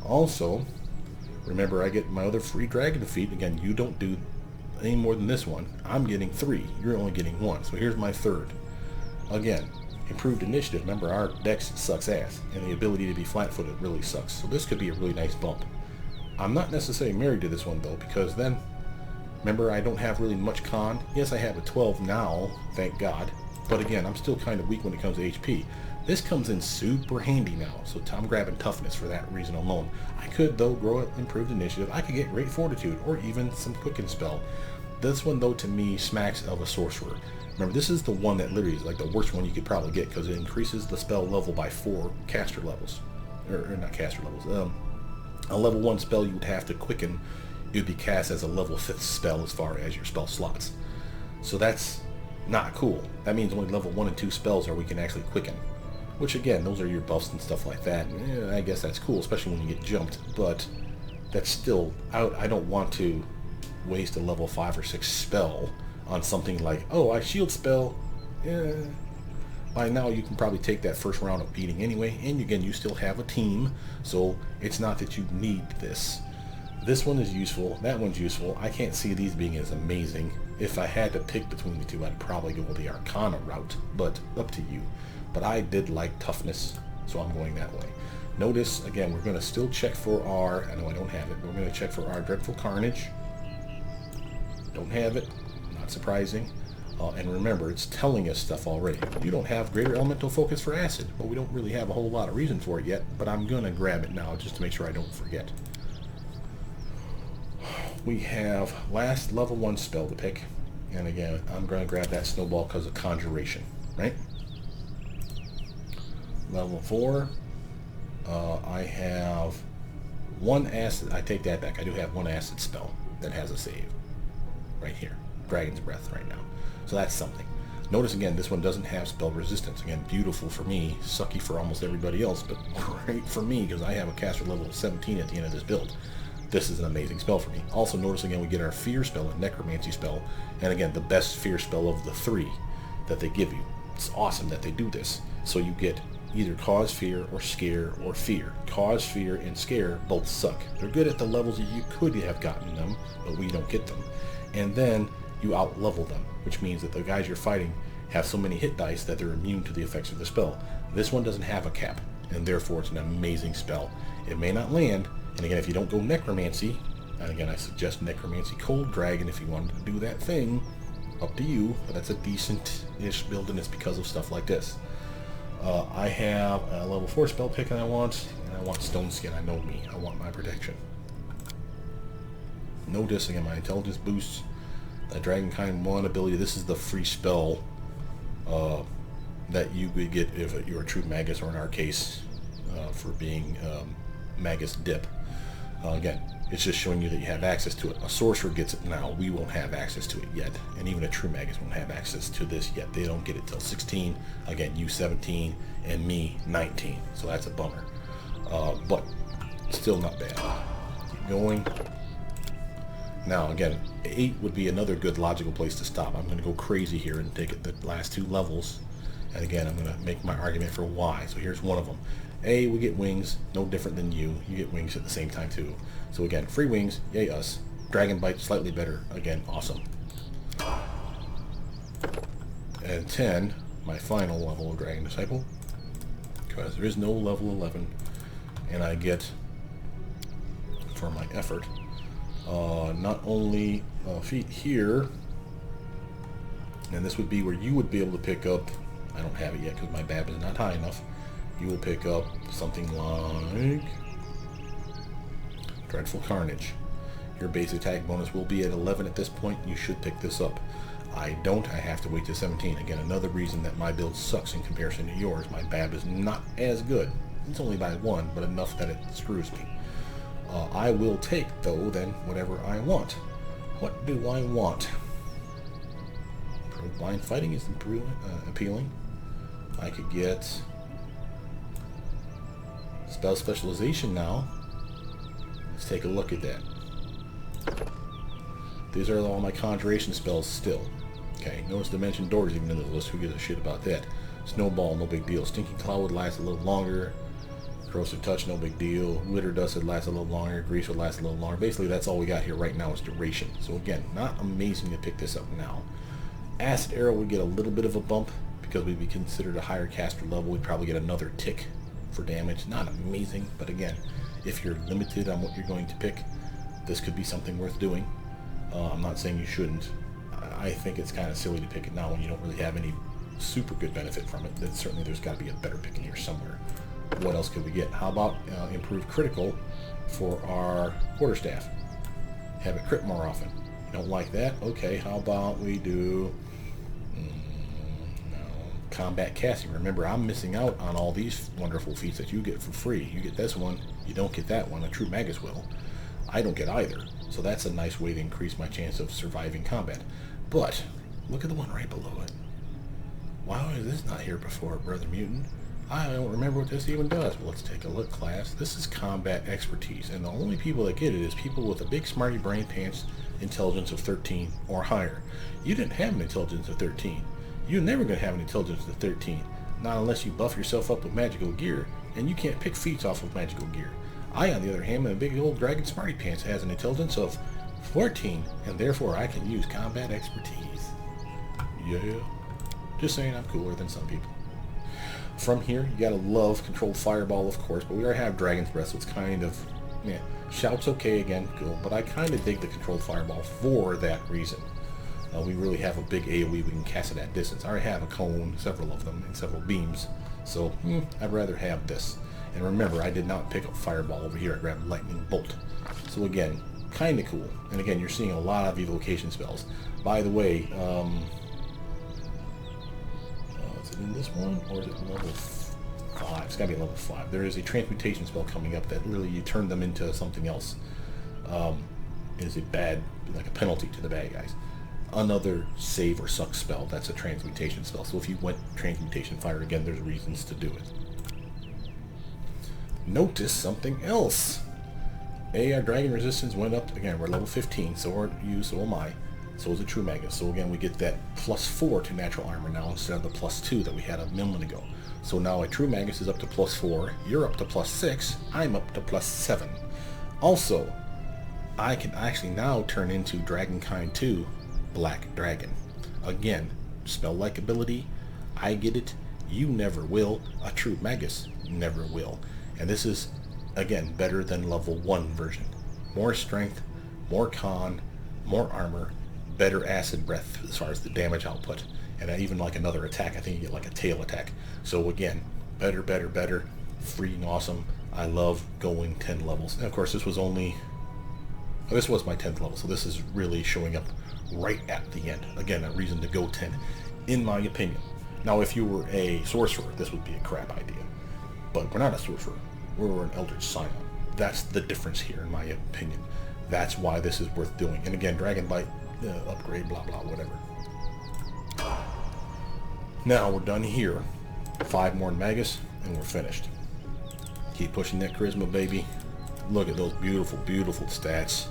Also, remember, I get my other free dragon feat. Again, you don't do any more than this one. I'm getting 3. You're only getting 1. So here's my third. Again, improved initiative. Remember, our dex sucks ass, and the ability to be flat-footed really sucks. So this could be a really nice bump. I'm not necessarily married to this one, though, because then, remember, I don't have really much con. Yes, I have a 12 now, thank God. But again, I'm still kind of weak when it comes to HP. This comes in super handy now, so I'm grabbing toughness for that reason alone. I could, though, grow it, improved initiative. I could get great fortitude, or even some quicken spell. This one, though, to me, smacks of a sorcerer. Remember, this is the one that literally is like the worst one you could probably get, because it increases the spell level by 4 caster levels. Or not caster levels. A level 1 spell you would have to quicken, it would be cast as a level 5th spell as far as your spell slots. So that's not cool. That means only level 1 and 2 spells are we can actually quicken. Which, again, those are your buffs and stuff like that. I guess that's cool, especially when you get jumped. But that's still, I don't want to waste a level 5 or 6 spell on something like, oh, I shield spell. By now you can probably take that first round of beating anyway. And again, you still have a team. So it's not that you need this. This one is useful. That one's useful. I can't see these being as amazing. If I had to pick between the two, I'd probably go with the Arcana route. But up to you. But I did like toughness, so I'm going that way. Notice, again, we're going to still check for our, I know I don't have it, but we're going to check for our Dreadful Carnage. Don't have it, not surprising. And remember, it's telling us stuff already. You don't have Greater Elemental Focus for Acid, but we don't really have a whole lot of reason for it yet, but I'm going to grab it now just to make sure I don't forget. We have last level 1 spell to pick, and again, I'm going to grab that Snowball because of Conjuration, right? Level 4, I have 1 acid. I take that back. I do have 1 acid spell that has a save right here. Dragon's Breath right now. So that's something. Notice again, this one doesn't have spell resistance. Again, beautiful for me. Sucky for almost everybody else, but great for me because I have a caster level of 17 at the end of this build. This is an amazing spell for me. Also, notice again, we get our Fear spell and Necromancy spell. And again, the best Fear spell of the 3 that they give you. It's awesome that they do this. So you get either Cause Fear or Scare or Fear. Cause Fear and Scare both suck. They're good at the levels that you could have gotten them, but we don't get them. And then you out-level them, which means that the guys you're fighting have so many hit dice that they're immune to the effects of the spell. This one doesn't have a cap, and therefore it's an amazing spell. It may not land, and again, if you don't go Necromancy, and again, I suggest Necromancy Cold Dragon if you wanted to do that thing, up to you, but that's a decent-ish build, and it's because of stuff like this. I have a level 4 spell pick and I want Stone Skin. I know me. I want my protection. Notice, again, my intelligence boosts. That Dragonkind 1 ability, this is the free spell that you would get if you're a true Magus, or in our case, for being Magus Dip. Again, it's just showing you that you have access to it. A sorcerer gets it now. We won't have access to it yet. And even a true Magus won't have access to this yet. They don't get it till 16. Again, you 17 and me 19. So that's a bummer. But still not bad. Keep going. Now, again, 8 would be another good logical place to stop. I'm going to go crazy here and take it the last 2 levels. And again, I'm going to make my argument for why. So here's one of them. A, we get wings, no different than you. You get wings at the same time too. So again, free wings, yay us. Dragon Bite, slightly better. Again, awesome. And 10, my final level of Dragon Disciple. Because there is no level 11. And I get, for my effort, not only feat here, and this would be where you would be able to pick up I don't have it yet because my BAB is not high enough. You will pick up something like Dreadful Carnage. Your base attack bonus will be at 11 at this point. You should pick this up. I don't. I have to wait to 17. Again, another reason that my build sucks in comparison to yours. My BAB is not as good. It's only by 1, but enough that it screws me. I will take, though, then, whatever I want. What do I want? Blind fighting is appealing. I could get spell specialization now. Let's take a look at that. These are all my conjuration spells still. Okay, notice Dimension Doors even in the list. Who gives a shit about that? Snowball, no big deal. Stinking Cloud would last a little longer. Corrosive Touch, no big deal. Glitter Dust would last a little longer. Grease would last a little longer. Basically, that's all we got here right now is duration. So again, not amazing to pick this up now. Acid Arrow would get a little bit of a bump because we'd be considered a higher caster level. We'd probably get another tick for damage. Not amazing, but again, if you're limited on what you're going to pick, this could be something worth doing. I'm not saying you shouldn't. I think it's kind of silly to pick it now when you don't really have any super good benefit from it. Then certainly there's got to be a better pick in here somewhere. What else could we get? How about improved critical for our quarterstaff? Have it crit more often. You don't like that? Okay, how about we do combat casting. Remember, I'm missing out on all these wonderful feats that you get for free. You get this one, you don't get that one. A true Magus will. I don't get either. So that's a nice way to increase my chance of surviving combat. But look at the one right below it. Why is this not here before, Brothermutant? I don't remember what this even does. Well, let's take a look, class. This is combat expertise, and the only people that get it is people with a big smarty brain pants intelligence of 13 or higher. You didn't have an intelligence of 13. You're never going to have an intelligence of 13. Not unless you buff yourself up with magical gear, and you can't pick feats off of magical gear. I, on the other hand, am a big old dragon smarty pants has an intelligence of 14, and therefore I can use combat expertise. Yeah. Just saying, I'm cooler than some people. From here, you gotta love Controlled Fireball, of course, but we already have Dragon's Breath, so it's kind of, yeah. Shout's okay again, cool, but I kind of dig the Controlled Fireball for that reason. We really have a big AoE we can cast at that distance. I already have a cone, several of them, and several beams, so I'd rather have this. And remember, I did not pick up Fireball over here, I grabbed Lightning Bolt. So again, kind of cool. And again, you're seeing a lot of evocation spells. By the way, is it in this one, or is it level 5? It's got to be level 5. There is a transmutation spell coming up that really you turn them into something else. Is a bad, like a penalty to the bad guys. Another save or suck spell, that's a transmutation spell. So if you went transmutation fire again, there's reasons to do it. Notice something else. Our dragon resistance went up again. We're level 15, so are you, so am I. So is a true Magus. So again, we get that +4 to natural armor now instead of the +2 that we had a moment ago. So now a true Magus is up to +4. You're up to +6. I'm up to +7. Also, I can actually now turn into Dragonkind 2 Black Dragon. Again, spell-like ability. I get it. You never will. A true Magus never will. And this is, again, better than level 1 version. More strength, more con, more armor, better acid breath as far as the damage output. And even like another attack, I think you get like a tail attack. So again, better, better, better. Freaking awesome. I love going 10 levels. And of course, this was only... this was my 10th level, so this is really showing up right at the end. Again, a reason to go 10, in my opinion. Now, if you were a sorcerer, this would be a crap idea. But we're not a sorcerer. We're an Eldritch Scion. That's the difference here, in my opinion. That's why this is worth doing. And again, Dragon Bite, upgrade, blah, blah, whatever. Now, we're done here. 5 more Magus, and we're finished. Keep pushing that charisma, baby. Look at those beautiful, beautiful stats.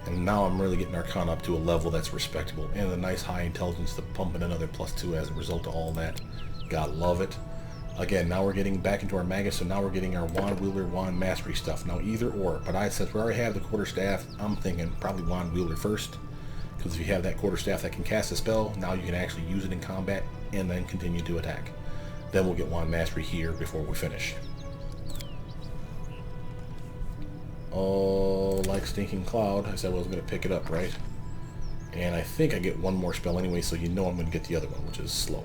And now I'm really getting Arcana up to a level that's respectable. And a nice high intelligence to pump in another +2 as a result of all that. Gotta love it. Again, now we're getting back into our Magus, so now we're getting our Wand Wielder, Wand Mastery stuff. Now either or, but since we already have the Quarterstaff, I'm thinking probably Wand Wielder first. Because if you have that Quarterstaff that can cast a spell, now you can actually use it in combat and then continue to attack. Then we'll get Wand Mastery here before we finish. Oh, like Stinking Cloud, I said I was going to pick it up, right? And I think I get one more spell anyway, so you know I'm going to get the other one, which is Slow.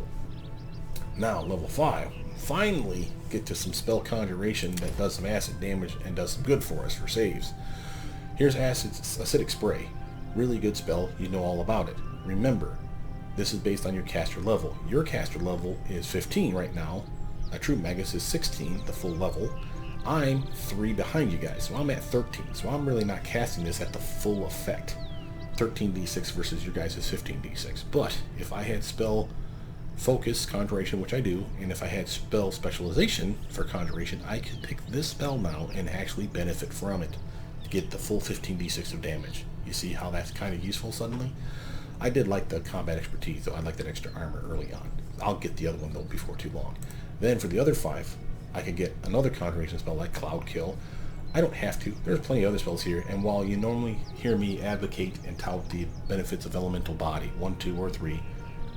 Now, level 5. Finally get to some spell conjuration that does some acid damage and does some good for us for saves. Here's acidic spray. Really good spell, you know all about it. Remember, this is based on your caster level. Your caster level is 15 right now. A true Magus is 16, the full level. I'm 3 behind you guys, so I'm at 13. So I'm really not casting this at the full effect. 13d6 versus your guys' 15d6. But if I had spell focus, conjuration, which I do, and if I had spell specialization for conjuration, I could pick this spell now and actually benefit from it to get the full 15d6 of damage. You see how that's kind of useful suddenly? I did like the combat expertise, though. I like that extra armor early on. I'll get the other one, though, before too long. Then for the other 5, I could get another conjuration spell like Cloud Kill. I don't have to. There's plenty of other spells here, and while you normally hear me advocate and tout the benefits of Elemental Body, 1, 2, or 3,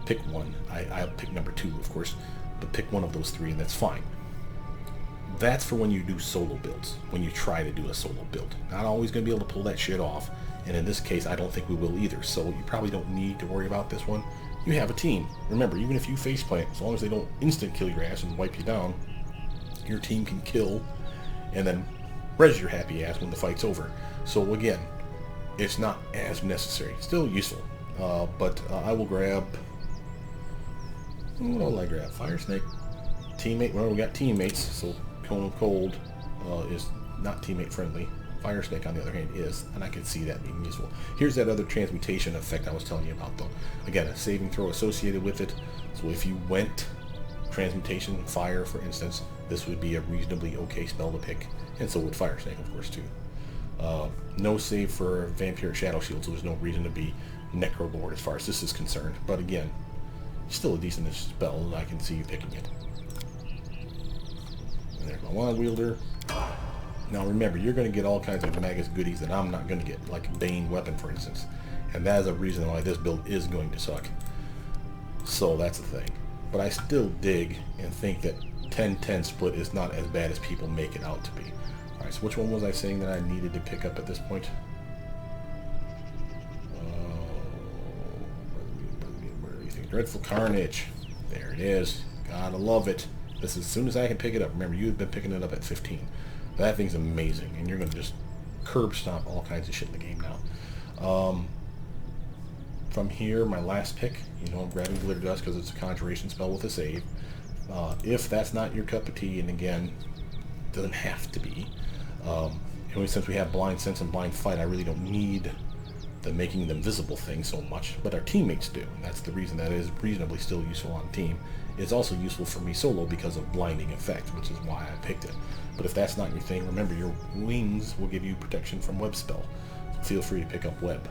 pick one. I'll pick number 2, of course, but pick one of those 3, and that's fine. That's for when you do solo builds, when you try to do a solo build. Not always going to be able to pull that shit off, and in this case, I don't think we will either, so you probably don't need to worry about this one. You have a team. Remember, even if you faceplant, as long as they don't instant kill your ass and wipe you down, your team can kill and then res your happy ass when the fight's over. So again, it's not as necessary. Still useful, but I will grab... What will I grab? Fire Snake. Teammate. Well, we got teammates, so Cone of Cold is not teammate friendly. Fire Snake, on the other hand, is, and I can see that being useful. Here's that other transmutation effect I was telling you about, though. Again, a saving throw associated with it. So if you went transmutation, fire, for instance, this would be a reasonably okay spell to pick. And so would Fire Snake, of course, too. No save for Vampiric Shadow Shield, so there's no reason to be Necrolord as far as this is concerned. But again, still a decent spell, and I can see you picking it. And there's my Wand Wielder. Now remember, you're going to get all kinds of Magus goodies that I'm not going to get, like Bane Weapon, for instance. And that is a reason why this build is going to suck. So that's the thing. But I still dig and think that 10-10 split is not as bad as people make it out to be. Alright, so which one was I saying that I needed to pick up at this point? Where do you think? Dreadful Carnage. There it is. Gotta love it. This is as soon as I can pick it up. Remember, you've been picking it up at 15. That thing's amazing, and you're going to just curb stomp all kinds of shit in the game now. From here, my last pick, you know I'm grabbing Glitter Dust because it's a conjuration spell with a save. If that's not your cup of tea, and again, it doesn't have to be, since we have Blind Sense and Blind Fight, I really don't need the making them visible thing so much, but our teammates do, and that's the reason that is reasonably still useful on team. It's also useful for me solo because of blinding effect, which is why I picked it. But if that's not your thing, remember your wings will give you protection from web spell. So feel free to pick up web.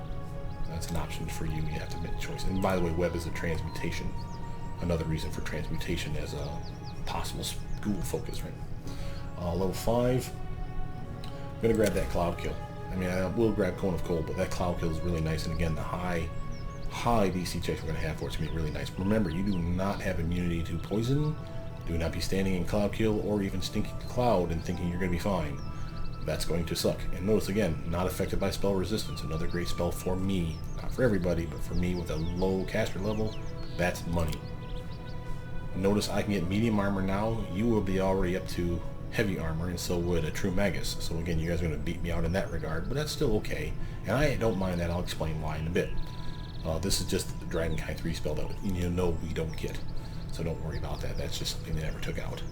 That's an option for you. You have to make a choice. And by the way, web is a transmutation. Another reason for transmutation as a possible school focus, right? Level 5. I'm going to grab that Cloud Kill. I mean, I will grab Cone of Cold, but that Cloud Kill is really nice. And again, the high DC checks we're going to have for it's going to be really nice. Remember, you do not have immunity to poison. Do not be standing in Cloud Kill or even Stinking Cloud and thinking you're going to be fine. That's going to suck. And notice again, not affected by spell resistance. Another great spell for me. Not for everybody, but for me with a low caster level, that's money. Notice I can get medium armor now. You will be already up to heavy armor, and so would a true Magus. So again, you guys are going to beat me out in that regard, but that's still okay. And I don't mind that. I'll explain why in a bit. This is just the Dragonkind 3 spell that you know we don't get. So don't worry about that. That's just something they never took out.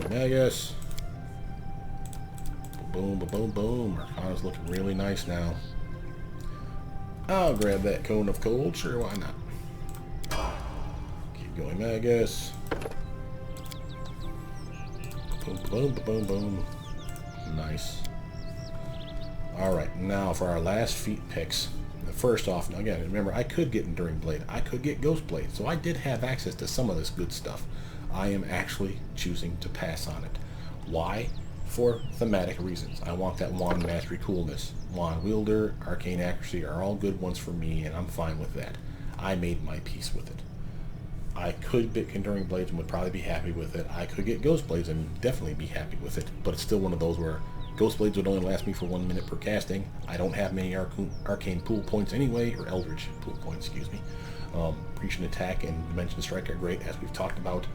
Magus. Boom, boom, boom, boom. Arcana's looking really nice now. I'll grab that Cone of Cold. Sure, why not? Keep going, Magus. Boom, boom, boom, boom. Nice. Alright, now for our last feat picks. First off, now again, remember, I could get Enduring Blade. I could get Ghost Blade. So I did have access to some of this good stuff. I am actually choosing to pass on it. Why? For thematic reasons. I want that Wand Mastery coolness. Wand Wielder, Arcane Accuracy are all good ones for me, and I'm fine with that. I made my peace with it. I could pick Enduring Blades and would probably be happy with it. I could get Ghost Blades and definitely be happy with it, but it's still one of those where Ghost Blades would only last me for 1 minute per casting. I don't have many Arcane pool points anyway, or Eldritch pool points, excuse me. Breach and Attack and Dimension Strike are great, as we've talked about,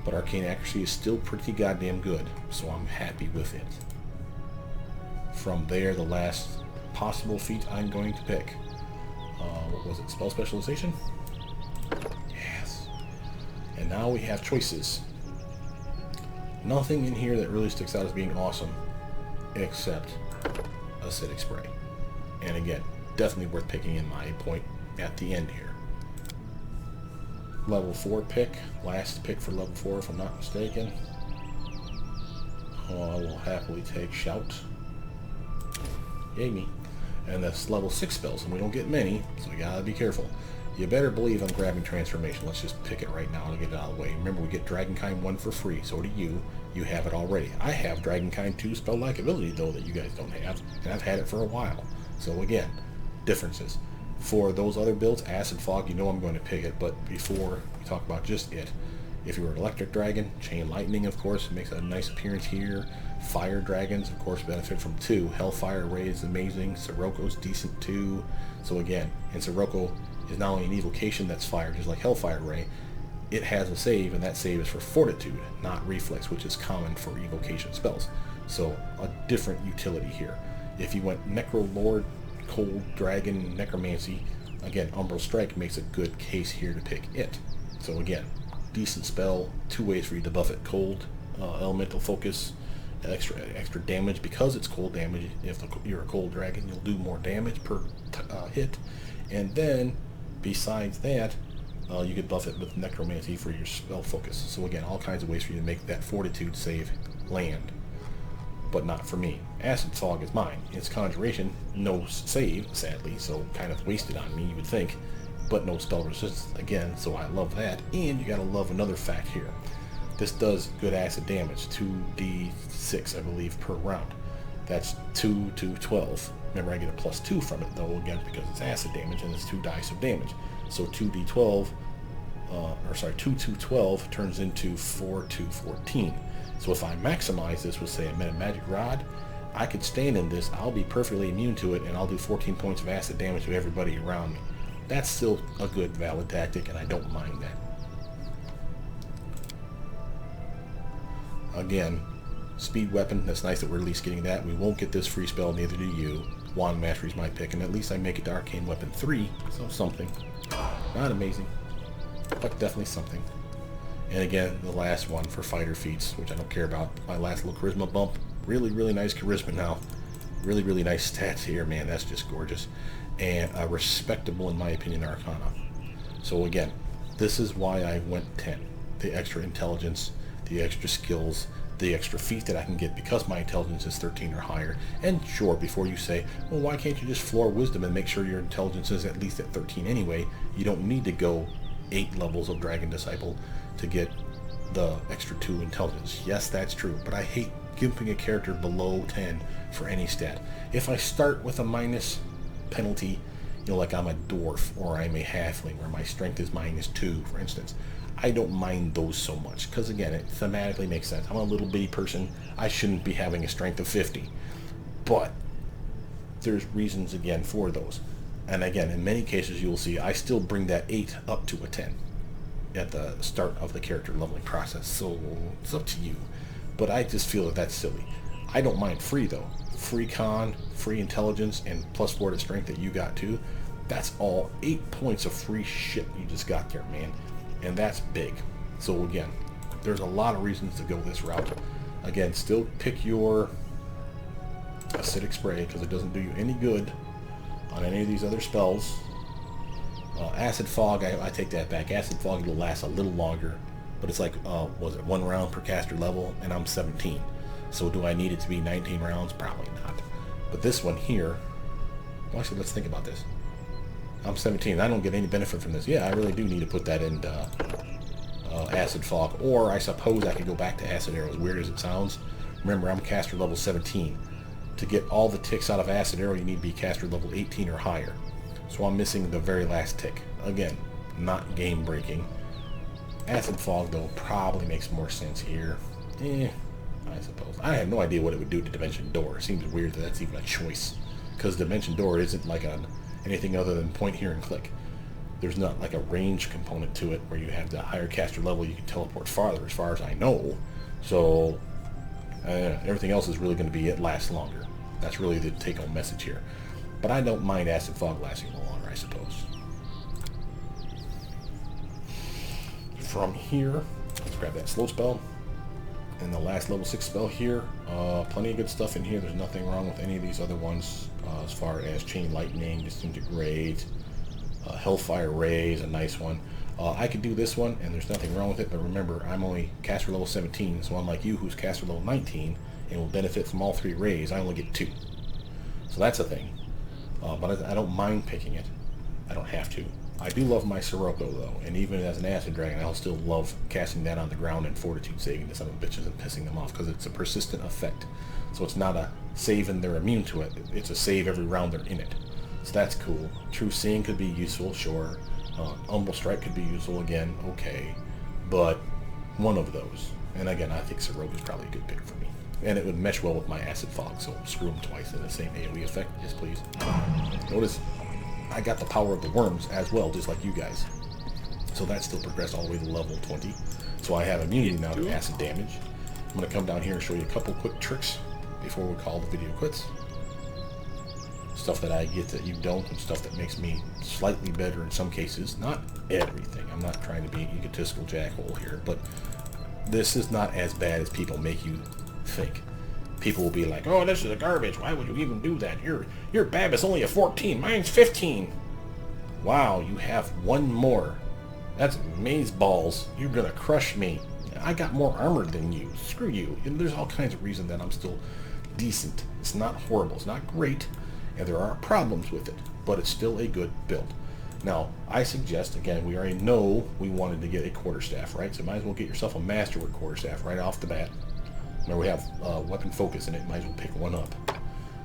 but Arcane Accuracy is still pretty goddamn good, so I'm happy with it. From there, the last possible feat I'm going to pick. What was it? Spell Specialization? Yes. And now we have choices. Nothing in here that really sticks out as being awesome, except Acidic Spray. And again, definitely worth picking in my point at the end here. Level 4 pick. Last pick for level 4 if I'm not mistaken. Oh, I will happily take Shout. Yay me. And that's level 6 spells, and we don't get many, so we gotta be careful. You better believe I'm grabbing Transformation. Let's just pick it right now to get it out of the way. Remember, we get Dragonkind 1 for free, so do you. You have it already. I have Dragonkind 2 spell-like ability, though, that you guys don't have, and I've had it for a while. So again, differences. For those other builds, Acid Fog, you know I'm going to pick it, but before we talk about just it, if you were an Electric Dragon, Chain Lightning, of course, makes a nice appearance here. Fire Dragons, of course, benefit from 2. Hellfire Ray is amazing. Siroko's decent too. So again, and Sirocco is not only an evocation that's fire, just like Hellfire Ray, it has a save, and that save is for Fortitude, not Reflex, which is common for evocation spells. So a different utility here. If you went Necro Lord, Cold Dragon, Necromancy, again, Umbral Strike makes a good case here to pick it. So again, decent spell, 2 ways for you to buff it. Cold, Elemental Focus, extra damage because it's cold damage. If you're a cold dragon, you'll do more damage per hit. And then, besides that, you could buff it with Necromancy for your spell focus. So again, all kinds of ways for you to make that Fortitude save land. But not for me. Acid Fog is mine. It's Conjuration, no save, sadly, so kind of wasted on me, you would think. But no spell resistance again, so I love that. And you gotta love another fact here. This does good acid damage, 2d6 I believe per round. That's 2 to 12. Remember, I get a +2 from it though, again, because it's acid damage and it's 2 dice of damage. So 2d12, 2 to 12 turns into 4 to 14. So if I maximize this with, say, a Metamagic Rod, I could stand in this, I'll be perfectly immune to it, and I'll do 14 points of acid damage to everybody around me. That's still a good, valid tactic, and I don't mind that. Again, speed weapon, that's nice that we're at least getting that. We won't get this free spell, neither do you. Wand Mastery's my pick, and at least I make it to Arcane Weapon 3, so something. Not amazing, but definitely something. And again, the last one for fighter feats, which I don't care about. My last little charisma bump. Really, really nice charisma now. Really, really nice stats here, man. That's just gorgeous. And a respectable, in my opinion, Arcana. So again, this is why I went 10. The extra intelligence, the extra skills, the extra feat that I can get because my intelligence is 13 or higher. And sure, before you say, well, why can't you just floor wisdom and make sure your intelligence is at least at 13 anyway? You don't need to go 8 levels of Dragon Disciple to get the extra 2 intelligence. Yes, that's true, but I hate gimping a character below 10 for any stat. If I start with a minus penalty, you know, like I'm a dwarf or I'm a halfling where my strength is -2, for instance, I don't mind those so much, because again, it thematically makes sense. I'm a little bitty person, I shouldn't be having a strength of 50, but there's reasons again for those. And again, in many cases you'll see I still bring that 8 up to a 10 at the start of the character leveling process, so it's up to you. But I just feel that that's silly. I don't mind free though. Free con, free intelligence, and +4 to strength that you got too. That's all 8 points of free shit you just got there, man. And that's big. So again, there's a lot of reasons to go this route. Again, still pick your Acidic Spray because it doesn't do you any good on any of these other spells. Acid Fog, I take that back. Acid Fog will last a little longer, but it's like, was it 1 round per caster level, and I'm 17. So do I need it to be 19 rounds? Probably not. But this one here, well, actually, let's think about this. I'm 17. I don't get any benefit from this. Yeah, I really do need to put that in Acid Fog, or I suppose I could go back to Acid Arrow, as weird as it sounds. Remember, I'm caster level 17. To get all the ticks out of Acid Arrow, you need to be caster level 18 or higher. So I'm missing the very last tick. Again, not game breaking. Acid Fog, though, probably makes more sense here. I suppose. I have no idea what it would do to Dimension Door. It seems weird that that's even a choice, because Dimension Door isn't like anything other than point here and click. there's not like a range component to it where you have the higher caster level, you can teleport farther, as far as I know. So everything else is really going to be it lasts longer. That's really the take-home message here. But I don't mind Acid Fog lasting a little longer, I suppose. From here, let's grab that slow spell. And the last level 6 spell here, plenty of good stuff in here. There's nothing wrong with any of these other ones as far as Chain Lightning, Disintegrate, Hellfire Ray is a nice one. I could do this one, and there's nothing wrong with it, but remember, I'm only caster level 17, so unlike you, who's caster level 19, and will benefit from all 3 rays, I only get 2. So that's a thing. But I don't mind picking it. I don't have to. I do love my Sirocco, though, and even as an Acid Dragon, I'll still love casting that on the ground and Fortitude saving the son of bitches and pissing them off, because it's a persistent effect. So it's not a save and they're immune to it, it's a save every round they're in it. So that's cool. True Seeing could be useful, sure. Umbral Strike could be useful again, okay. But one of those. And again, I think Sirocco is probably a good pick for me. And it would mesh well with my Acid Fog, so screw them twice in the same AoE effect. Yes, please. Notice I got the power of the worms as well, just like you guys. So that still progressed all the way to level 20. So I have immunity now to acid damage. I'm going to come down here and show you a couple quick tricks before we call the video quits. Stuff that I get that you don't, and stuff that makes me slightly better in some cases. Not everything. I'm not trying to be an egotistical jackhole here, but this is not as bad as people make you think. People will be like, oh, this is a garbage. Why would you even do that? Your Bab is only a 14. Mine's 15. Wow, you have one more. That's maze balls. You're going to crush me. I got more armor than you. Screw you. And there's all kinds of reasons that I'm still decent. It's not horrible. It's not great. And there are problems with it. But it's still a good build. Now, I suggest, again, we already know we wanted to get a quarterstaff, right? So might as well get yourself a master with quarterstaff right off the bat. Remember, we have weapon focus in it. Might as well pick one up.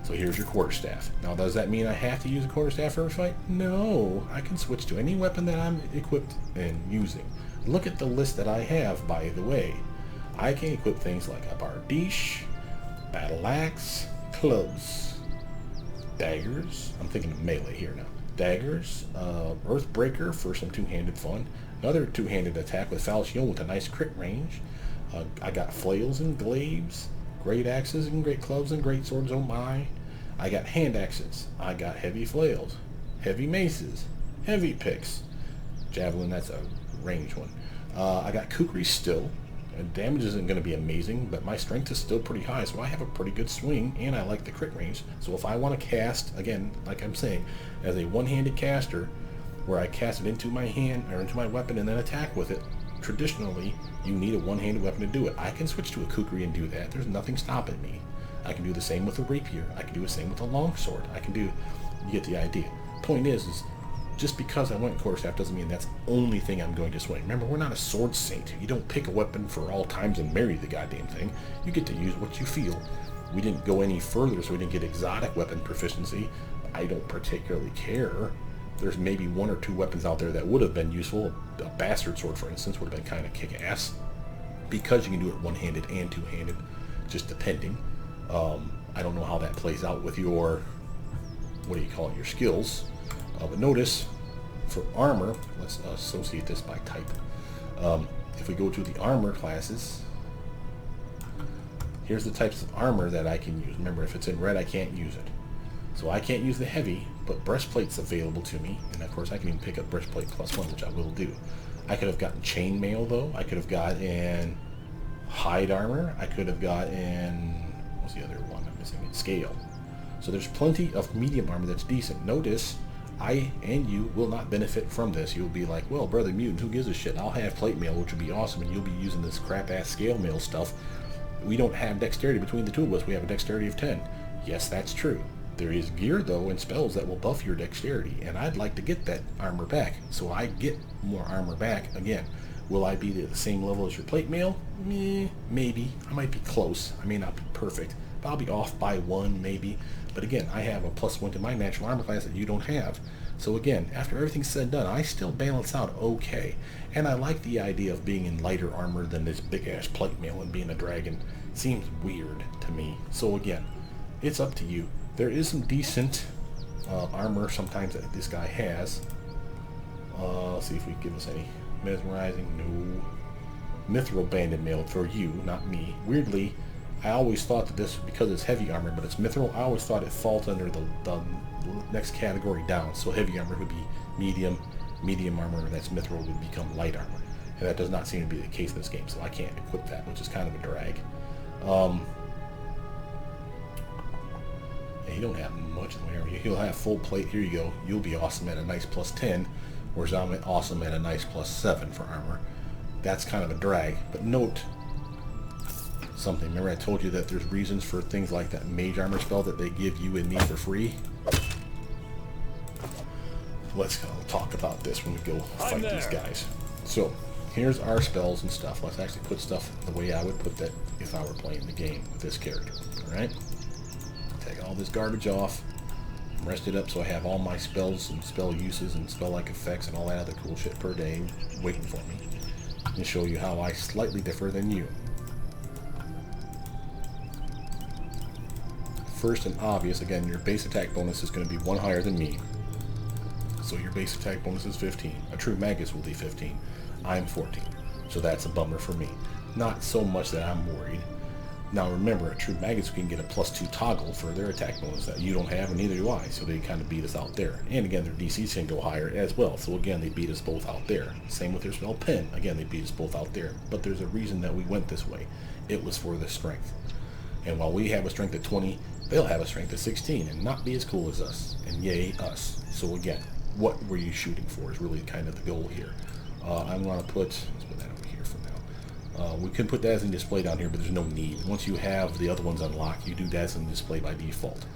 So here's your quarterstaff. Now, does that mean I have to use a quarterstaff for every fight? No. I can switch to any weapon that I'm equipped and using. Look at the list that I have, by the way. I can equip things like a bardiche, battle axe, clubs, daggers. I'm thinking of melee here now. Daggers, Earthbreaker for some two-handed fun. Another two-handed attack with Falchion with a nice crit range. I got flails and glaives, great axes and great clubs and great swords, oh my. I got hand axes. I got heavy flails, heavy maces, heavy picks. Javelin, that's a range one. I got kukri still. Damage isn't going to be amazing, but my strength is still pretty high, so I have a pretty good swing, and I like the crit range. So if I want to cast, again, like I'm saying, as a one-handed caster, where I cast it into my hand, or into my weapon, and then attack with it, traditionally, you need a one-handed weapon to do it. I can switch to a kukri and do that. There's nothing stopping me. I can do the same with a rapier. I can do the same with a longsword. I can do, you get the idea. Point is just because I went quarterstaff doesn't mean that's the only thing I'm going to swing. Remember, we're not a sword saint. You don't pick a weapon for all times and marry the goddamn thing. You get to use what you feel. We didn't go any further, so we didn't get exotic weapon proficiency. I don't particularly care. There's maybe one or two weapons out there that would have been useful. A bastard sword, for instance, would have been kind of kick-ass. Because you can do it one-handed and two-handed, just depending. I don't know how that plays out with your, what do you call it, your skills. But notice, for armor, let's associate this by type. If we go to the armor classes, here's the types of armor that I can use. Remember, if it's in red, I can't use it. So I can't use the heavy, but breastplate's available to me. And of course, I can even pick up breastplate +1, which I will do. I could have gotten chainmail, though. I could have gotten hide armor. I could have gotten, what's the other one I'm missing? Scale. So there's plenty of medium armor that's decent. Notice, I and you will not benefit from this. You'll be like, well, Brothermutant, who gives a shit? I'll have plate mail, which would be awesome, and you'll be using this crap-ass scale mail stuff. We don't have dexterity between the two of us. We have a dexterity of 10. Yes, that's true. There is gear, though, and spells that will buff your dexterity, and I'd like to get that armor back, so I get more armor back. Again, will I be at the same level as your plate mail? Maybe. I might be close. I may not be perfect, but I'll be off by 1, maybe. But again, I have a +1 to my natural armor class that you don't have. So again, after everything's said and done, I still balance out okay. And I like the idea of being in lighter armor than this big-ass plate mail and being a dragon. Seems weird to me. So again, it's up to you. There is some decent armor sometimes that this guy has. Let's see if we give us any. Mesmerizing, no. Mithril Banded Mail for you, not me. Weirdly, I always thought that this, because it's heavy armor, but it's mithril, I always thought it falls under the next category down. So heavy armor would be medium, medium armor, and that's mithril would become light armor. And that does not seem to be the case in this game, so I can't equip that, which is kind of a drag. Yeah, you don't have much in the area. He'll have full plate. Here you go. You'll be awesome at a nice +10, whereas I'm awesome at a nice +7 for armor. That's kind of a drag, but note something. Remember I told you that there's reasons for things like that mage armor spell that they give you and me for free? Let's talk about this when we go fight these guys. So, here's our spells and stuff. Let's actually put stuff the way I would put that if I were playing the game with this character. Alright? Take all this garbage off. Rest it up so I have all my spells and spell uses and spell-like effects and all that other cool shit per day waiting for me. And show you how I slightly differ than you. First and obvious, again, your base attack bonus is going to be 1 higher than me. So your base attack bonus is 15. A true Magus will be 15. I'm 14. So that's a bummer for me. Not so much that I'm worried. Now remember, a true Magus can get a +2 toggle for their attack bonus that you don't have, and neither do I. So they kind of beat us out there. And again, their DCs can go higher as well. So again, they beat us both out there. Same with their spell pen. Again, they beat us both out there. But there's a reason that we went this way. It was for the strength. And while we have a strength of 20, they'll have a strength of 16 and not be as cool as us. And yay, us. So again, what were you shooting for is really kind of the goal here. I'm going to let's put that over here for now. We can put Dazzling Display down here, but there's no need. Once you have the other ones unlocked, you do Dazzling Display by default.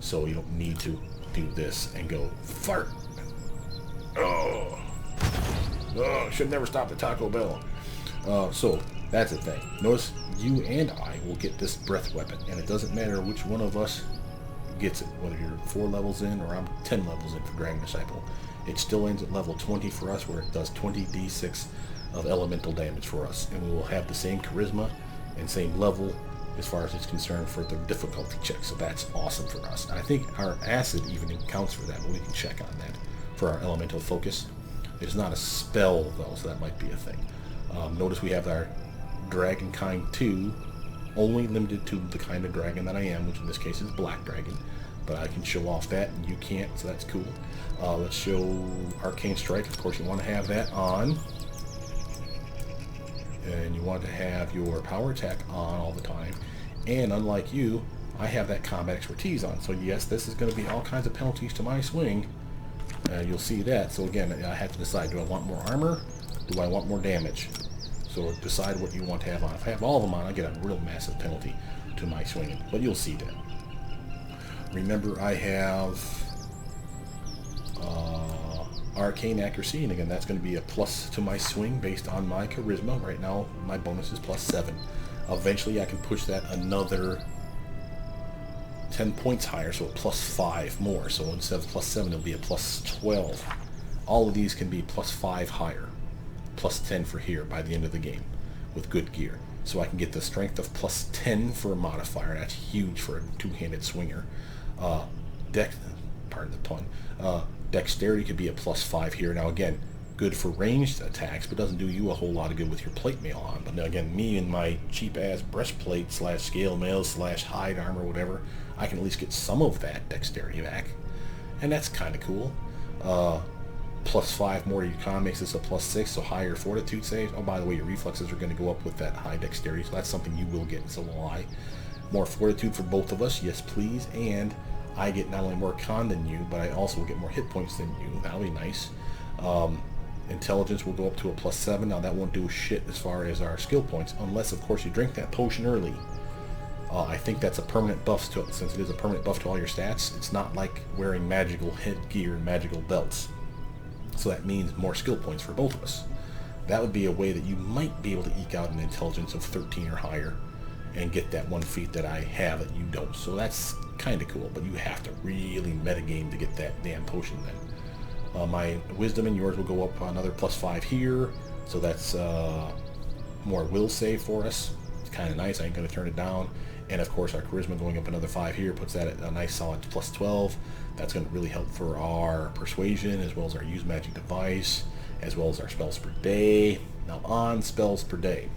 So you don't need to do this and go, fart! Oh! Oh, should never stop at Taco Bell. So, that's the thing. Notice you and I will get this breath weapon, and it doesn't matter which one of us gets it, whether you're 4 levels in or I'm 10 levels in for Dragon Disciple. It still ends at level 20 for us, where it does 20d6 of elemental damage for us, and we will have the same charisma and same level as far as it's concerned for the difficulty check. So that's awesome for us. I think our acid even counts for that, but we can check on that for our elemental focus. It's not a spell though, so that might be a thing. Notice we have our Dragon Kind 2, only limited to the kind of dragon that I am, which in this case is Black Dragon, but I can show off that and you can't, so that's cool. Let's show Arcane Strike. Of course you want to have that on, and you want to have your power attack on all the time, and unlike you, I have that combat expertise on. So yes, this is going to be all kinds of penalties to my swing. You'll see that. So again, I have to decide, do I want more armor? Do I want more damage? So decide what you want to have on. If I have all of them on, I get a real massive penalty to my swinging, but you'll see that. Remember, I have Arcane Accuracy, and again, that's going to be a plus to my swing based on my charisma. Right now, my bonus is +7. Eventually, I can push that another 10 points higher, so a +5 more. So instead of +7, it'll be a +12. All of these can be +5 higher, +10 for here by the end of the game with good gear. So I can get the strength of +10 for a modifier. That's huge for a two-handed swinger. Pardon the pun. Dexterity could be a +5 here. Now again, good for ranged attacks, but doesn't do you a whole lot of good with your plate mail on. But now again, me and my cheap-ass breastplate / scale mail / hide armor, whatever, I can at least get some of that dexterity back. And that's kind of cool. +5 more to your con makes this a +6, so higher fortitude saves. Oh, by the way, your reflexes are going to go up with that high dexterity, so that's something you will get, and so will I. More fortitude for both of us, yes please, and I get not only more con than you, but I also will get more hit points than you. That'll be nice. Intelligence will go up to a +7. Now that won't do shit as far as our skill points, unless of course you drink that potion early. I think that's a permanent buff to it, since it is a permanent buff to all your stats. It's not like wearing magical headgear and magical belts. So that means more skill points for both of us. That would be a way that you might be able to eke out an intelligence of 13 or higher and get that one feat that I have that you don't. So that's kind of cool, but you have to really metagame to get that damn potion then. My wisdom and yours will go up another +5 here, so that's more will save for us. It's kind of nice. I ain't going to turn it down. And of course, our charisma going up another 5 here puts that at a nice solid plus 12. That's going to really help for our persuasion, as well as our use magic device, as well as our spells per day. Now on spells per day.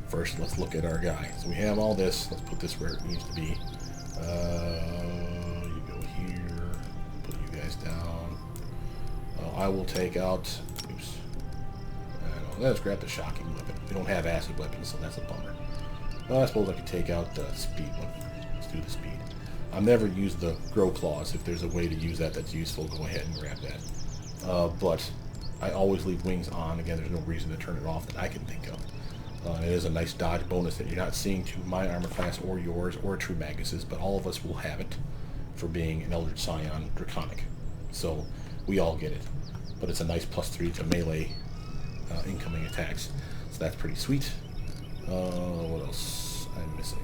First, let's look at our guy. So we have all this. Let's put this where it needs to be. You go here. Put you guys down. I will take out... Oops. Let's grab the shocking weapon. We don't have acid weapons, so that's a bummer. Well, I suppose I could take out the speed one. Let's do the speed. I've never used the grow claws. If there's a way to use that that's useful, go ahead and grab that. But I always leave wings on. Again, there's no reason to turn it off that I can think of. It is a nice dodge bonus that you're not seeing to my armor class or yours or True Magus's, but all of us will have it for being an Eldritch Scion Draconic. So we all get it. But it's a nice +3 to melee incoming attacks. So that's pretty sweet. What else I'm missing?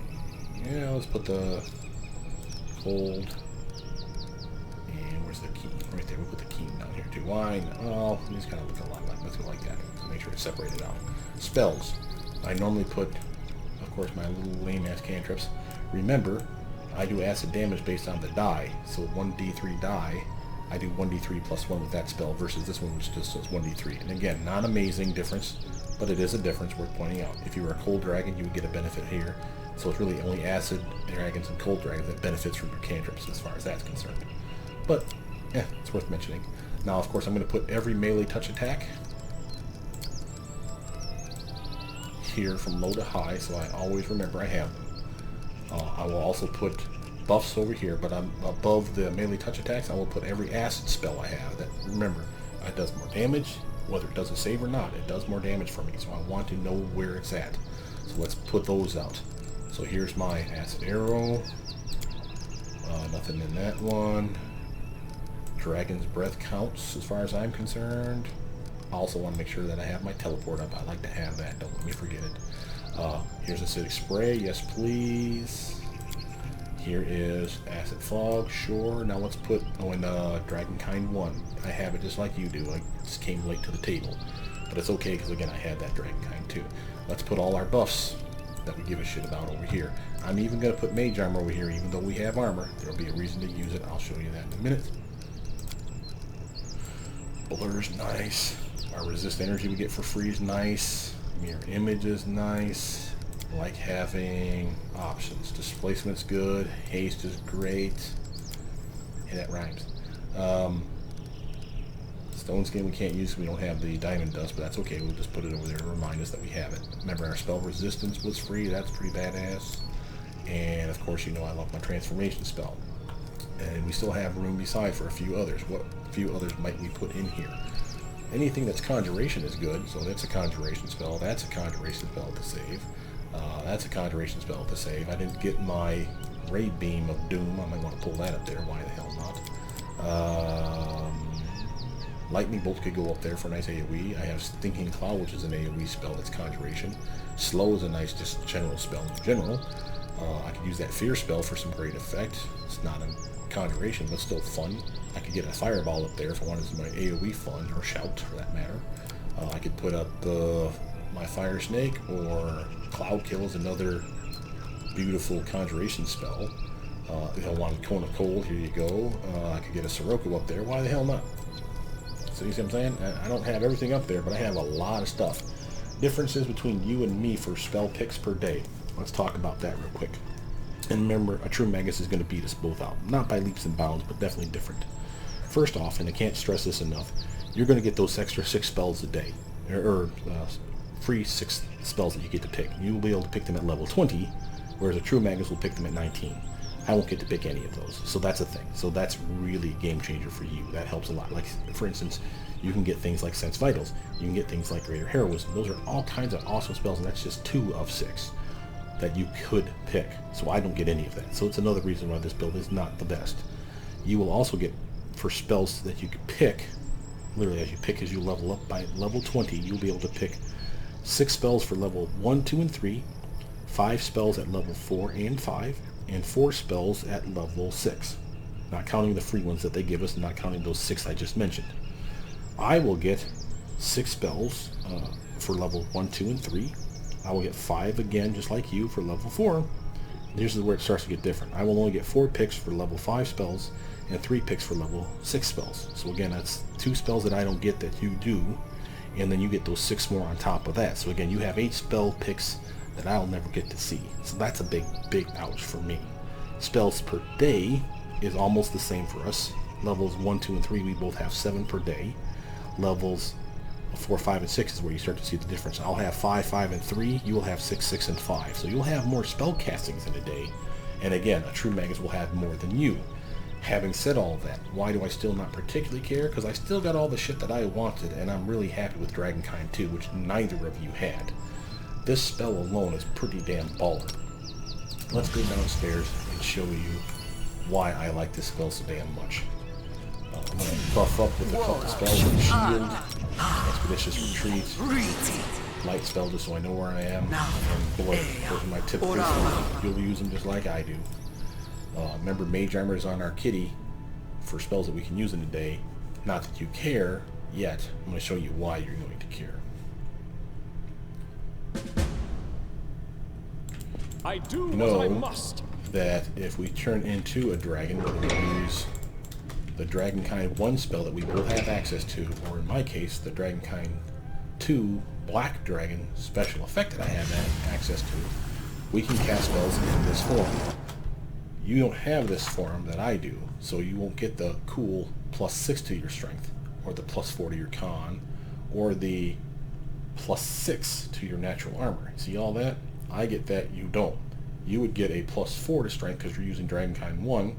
Yeah, let's put the cold. And where's the key? Right there. We'll put the key down here too. Why? Oh, these kind of look a lot like. Let's go like that. So make sure it's separated out. Spells. I normally put, of course, my little lame-ass cantrips. Remember, I do acid damage based on the die. So 1d3 die, I do 1d3 plus 1 with that spell versus this one, which just does 1d3. And again, not amazing difference, but it is a difference worth pointing out. If you were a cold dragon, you would get a benefit here. So it's really only acid dragons and cold dragons that benefits from your cantrips as far as that's concerned. But, yeah, it's worth mentioning. Now, of course, I'm going to put every melee touch attack here from low to high, so I always remember I have them. I will also put buffs over here, but I'm above the melee touch attacks. I will put every acid spell I have. That, remember, it does more damage, whether it does a save or not. It does more damage for me, so I want to know where it's at. So let's put those out. So here's my acid arrow. Nothing in that one. Dragon's breath counts as far as I'm concerned. I also want to make sure that I have my teleport up. I like to have that. Don't let me forget it. Here's acidic spray. Yes, please. Here is acid fog. Sure. Now let's put in Dragonkind 1. I have it just like you do. I just came late to the table. But it's okay because, again, I had that Dragonkind 2. Let's put all our buffs that we give a shit about over here. I'm even going to put mage armor over here, even though we have armor. There'll be a reason to use it. I'll show you that in a minute. Blur's nice. Our resist energy we get for free is nice. Mirror image is nice. I like having options. Displacement's good. Haste is great. Hey, that rhymes. Stone skin we can't use because we don't have the diamond dust, but that's okay. We'll just put it over there to remind us that we have it. Remember, our spell resistance was free. That's pretty badass. And of course, you know I love my transformation spell. And we still have room beside for a few others. What few others might we put in here? Anything that's conjuration is good, so that's a conjuration spell. That's a conjuration spell to save. That's a conjuration spell to save. I didn't get my Ray Beam of Doom. I might want to pull that up there. Why the hell not? Lightning Bolt could go up there for a nice AoE. I have Stinking Cloud, which is an AoE spell that's conjuration. Slow is a nice just general spell in general. I could use that Fear spell for some great effect. It's not a conjuration, but still fun. I could get a Fireball up there if I wanted to do my AoE fun, or Shout for that matter. I could put up my Fire Snake, or Cloud Kill is another beautiful conjuration spell. If I wanted Cone of Cold, here you go. I could get a Sirocco up there. Why the hell not? So you see what I'm saying? I don't have everything up there, but I have a lot of stuff. Differences between you and me for spell picks per day. Let's talk about that real quick. And remember, a true Magus is going to beat us both out. Not by leaps and bounds, but definitely different. First off, and I can't stress this enough, you're going to get those extra 6 spells a day. Or free 6 spells that you get to pick. You'll be able to pick them at level 20, whereas a true Magus will pick them at 19. I won't get to pick any of those. So that's a thing. So that's really a game changer for you. That helps a lot. Like, for instance, you can get things like Sense Vitals. You can get things like Greater Heroism. Those are all kinds of awesome spells, and that's just 2 of 6 that you could pick. So I don't get any of that. So it's another reason why this build is not the best. You will also get, for spells that you could pick, literally as you level up, by level 20, you'll be able to pick 6 spells for level 1, 2, and 3, 5 spells at level 4 and 5, and 4 spells at level 6. Not counting the free ones that they give us, and not counting those 6 I just mentioned. I will get 6 spells for level 1, 2, and 3, I will get 5 again, just like you, for level 4. This is where it starts to get different. I will only get 4 picks for level 5 spells and 3 picks for level 6 spells. So again, that's 2 spells that I don't get that you do, and then you get those 6 more on top of that. So again, you have 8 spell picks that I'll never get to see. So that's a big ouch for me. Spells per day is almost the same for us. Levels 1, 2, and 3, we both have 7 per day. Levels 4, 5, and 6 is where you start to see the difference. I'll have 5, 5, and 3. You will have 6, 6, and 5. So you'll have more spell castings in a day. And again, a true magus will have more than you. Having said all that, why do I still not particularly care? Because I still got all the shit that I wanted, and I'm really happy with Dragonkind 2, which neither of you had. This spell alone is pretty damn baller. Let's go downstairs and show you why I like this spell so damn much. I'm going to buff up with a couple spells like Shield, Expeditious Retreat, Light Spell just so I know where I am, and Blood. Those are my typical spells. You'll use them just like I do. Remember, Mage Armor is on our kitty for spells that we can use in a day. Not that you care yet. I'm going to show you why you're going to care. I do know what I must. That if we turn into a dragon, we're going to use the Dragonkind 1 spell that we both have access to, or in my case, the Dragonkind 2 Black Dragon special effect that I have access to. We can cast spells in this form. You don't have this form that I do, so you won't get the cool +6 to your strength, or the +4 to your con, or the +6 to your natural armor. See all that? I get that, you don't. You would get a +4 to strength because you're using Dragonkind 1.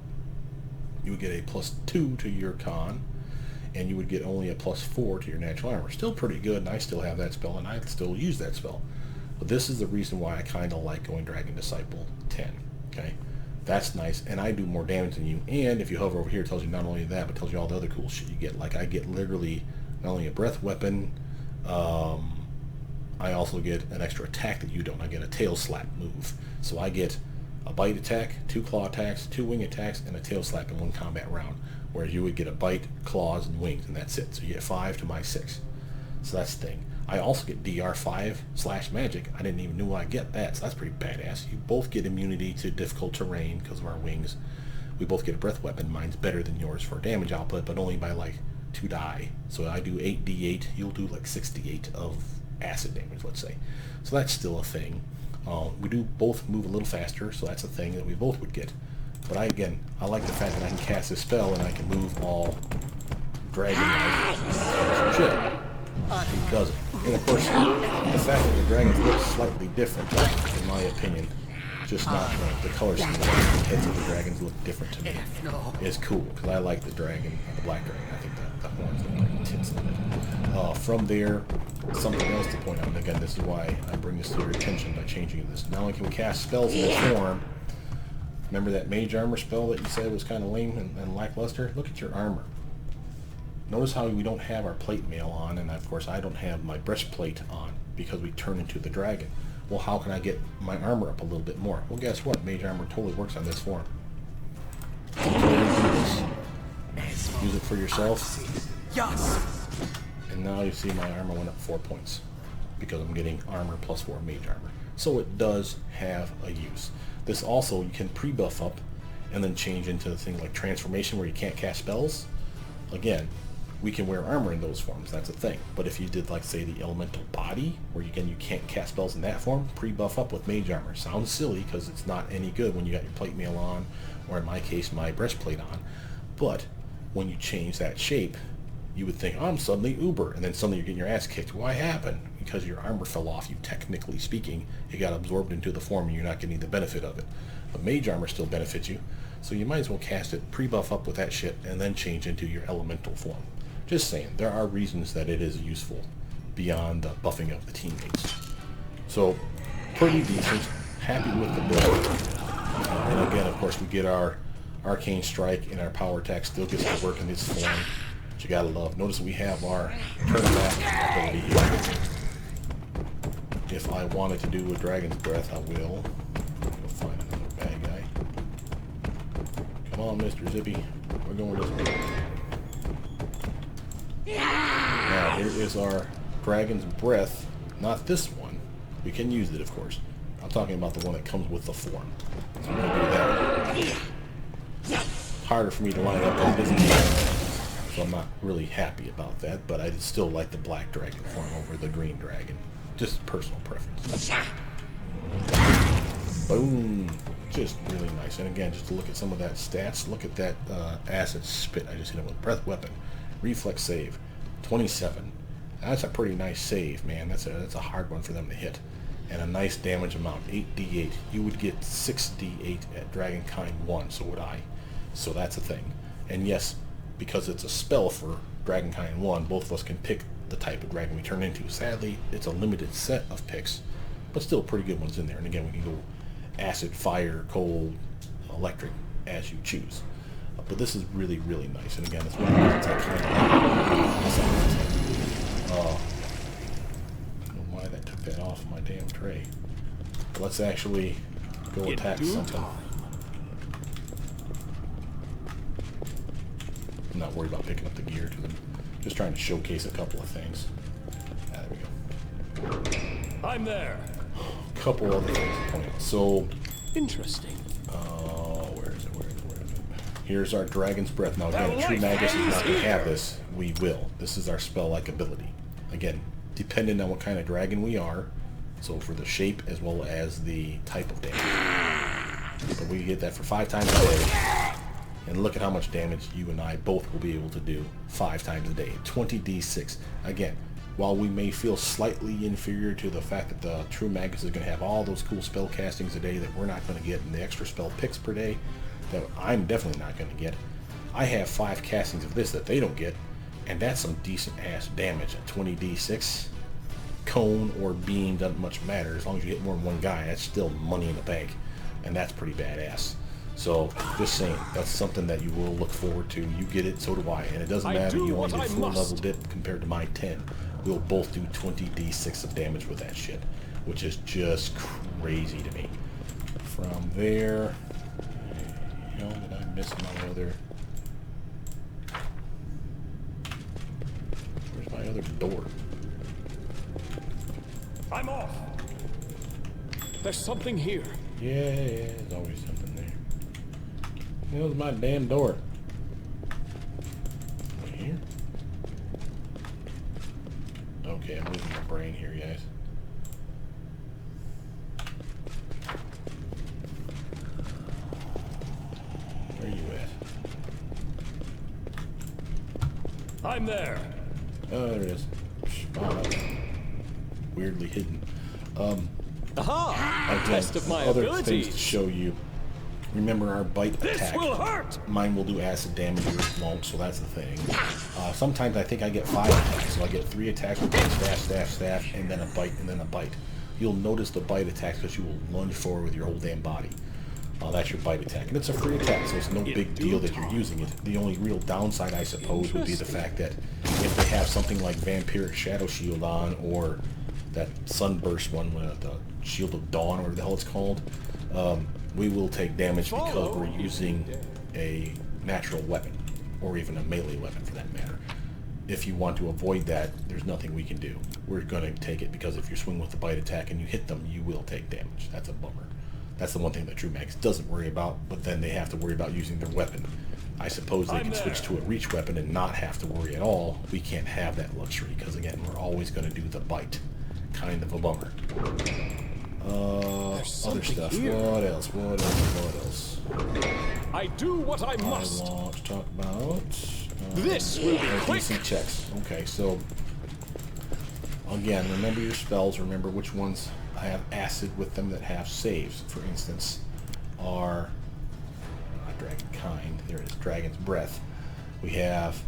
You would get a +2 to your con, and you would get only a +4 to your natural armor. Still pretty good, and I still have that spell, and I still use that spell. But this is the reason why I kind of like going Dragon Disciple 10. Okay, that's nice, and I do more damage than you. And if you hover over here, it tells you not only that, but tells you all the other cool shit you get. Like I get literally not only a breath weapon, I also get an extra attack that you don't. I get a tail slap move. So I get a bite attack, 2 claw attacks, 2 wing attacks, and a tail slap in 1 combat round. Whereas you would get a bite, claws, and wings, and that's it. So you get 5 to my 6. So that's the thing. I also get DR5/magic. I didn't even know I get that, so that's pretty badass. You both get immunity to difficult terrain because of our wings. We both get a breath weapon. Mine's better than yours for damage output, but only by like 2 die. So I do 8d8. You'll do like 6d8 of acid damage, let's say. So that's still a thing. We do both move a little faster, so that's a thing that we both would get. But I like the fact that I can cast this spell and I can move all dragon-like shit. He doesn't. And of course, the fact that the dragons look slightly different, in my opinion, just not the color scheme. The heads of the dragons look different to me. It's cool because I like the dragon, the black dragon. I think the horns look pretty intense in it. From there, something else to point out, and again, this is why I bring this to your attention by changing this. Not only can we cast spells in this form, remember that Mage Armor spell that you said was kind of lame and lackluster? Look at your armor. Notice how we don't have our plate mail on, and of course I don't have my breastplate on because we turn into the dragon. Well, how can I get my armor up a little bit more? Well, guess what? Mage Armor totally works on this form. Use it for yourself. And now you see my armor went up 4 points because I'm getting armor +4 Mage Armor. So it does have a use. This also, you can pre-buff up and then change into things like transformation where you can't cast spells. Again, we can wear armor in those forms, that's a thing. But if you did, like, say, the elemental body, where you can't cast spells in that form, pre-buff up with Mage Armor. Sounds silly, because it's not any good when you got your plate mail on, or in my case, my breastplate on. But when you change that shape, you would think, oh, I'm suddenly uber, and then suddenly you're getting your ass kicked. Why happened? Because your armor fell off you, technically speaking. It got absorbed into the form, and you're not getting the benefit of it. But Mage Armor still benefits you, so you might as well cast it, pre-buff up with that shit, and then change into your elemental form. Just saying, there are reasons that it is useful beyond the buffing of the teammates. So, pretty decent. Happy with the build. And again, of course, we get our Arcane Strike and our Power Attack still gets to work in this form, which you gotta love. Notice we have our turn back ability here. If I wanted to do a Dragon's Breath, I will. Go find another bad guy. Come on, Mr. Zippy. We're going this way. Now, here is our Dragon's Breath. Not this one, We can use it, of course. I'm talking about the one that comes with the form. So I'm going to do that. Harder for me to line up than it is in the game, so I'm not really happy about that, but I still like the black dragon form over the green dragon. Just personal preference. Boom. Just really nice. And again, just to look at some of that stats, look at that acid spit. I just hit him with breath weapon. Reflex save. 27. That's a pretty nice save, man. That's a hard one for them to hit. And a nice damage amount. 8d8. You would get 6d8 at Dragonkind 1, so would I. So that's a thing. And yes, because it's a spell for Dragonkind 1, both of us can pick the type of dragon we turn into. Sadly, it's a limited set of picks, but still pretty good ones in there. And again, we can go acid, fire, cold, electric, as you choose. But this is really, really nice. And again, it's one of the reasons I kind of I don't know why that took that off my damn tray. But let's actually go attack something. I'm not worried about picking up the gear because I'm just trying to showcase a couple of things. Ah, there we go. I'm there. A couple other things to point out. So, Interesting. where is it? Here's our Dragon's Breath. Now again, True Magus is not going to have this. We will. This is our spell-like ability. Again, depending on what kind of dragon we are, so for the shape as well as the type of damage. But we get that for 5 times a day. And look at how much damage you and I both will be able to do 5 times a day. 20d6. Again, while we may feel slightly inferior to the fact that the True Magus is going to have all those cool spell castings a day that we're not going to get, and the extra spell picks per day that I'm definitely not going to get, I have 5 castings of this that they don't get, and that's some decent ass damage at 20d6. Cone or beam doesn't much matter. As long as you hit more than one guy, that's still money in the bank, and that's pretty badass. So, just saying, that's something that you will look forward to. You get it, so do I. And it doesn't matter, you only get 4 level dip compared to my 10. We'll both do 20d6 of damage with that shit, which is just crazy to me. From there, you know, did I miss my other... Where's my other door? I'm off. There's something here. Yeah, there's always something there. There's my damn door. Right here? Okay, I'm losing my brain here, guys. Where are you at? I'm there. Oh, there it is. Spot. Weirdly hidden. Aha! Again, Test of my other abilities. things to show you. Remember our bite This attack. will hurt. Mine will do acid damage, yours won't, so that's the thing. Sometimes I think I get 5 attacks, so I get 3 attacks with staff, and then a bite, and then a bite. You'll notice the bite attacks because you will lunge forward with your whole damn body. That's your bite attack. And it's a free attack, so it's no big deal that you're using it. The only real downside, I suppose, would be the fact that if they have something like Vampiric Shadow Shield on, or that Sunburst one, the Shield of Dawn, or whatever the hell it's called, we will take damage because we're using a natural weapon, or even a melee weapon for that matter. If you want to avoid that, there's nothing we can do. We're going to take it because if you swing with the bite attack and you hit them, you will take damage. That's a bummer. That's the one thing that True Magus doesn't worry about, but then they have to worry about using their weapon. I suppose they can switch to a reach weapon and not have to worry at all. We can't have that luxury because, again, we're always going to do the bite. Kind of a bummer. Other stuff. Here. What else? I do what I must. I want to talk about... This will be quick. DC checks. Okay, so... Again, remember your spells. Remember which ones have acid with them that have saves. For instance, are... Not Dragonkind. There it is. Dragon's Breath. We have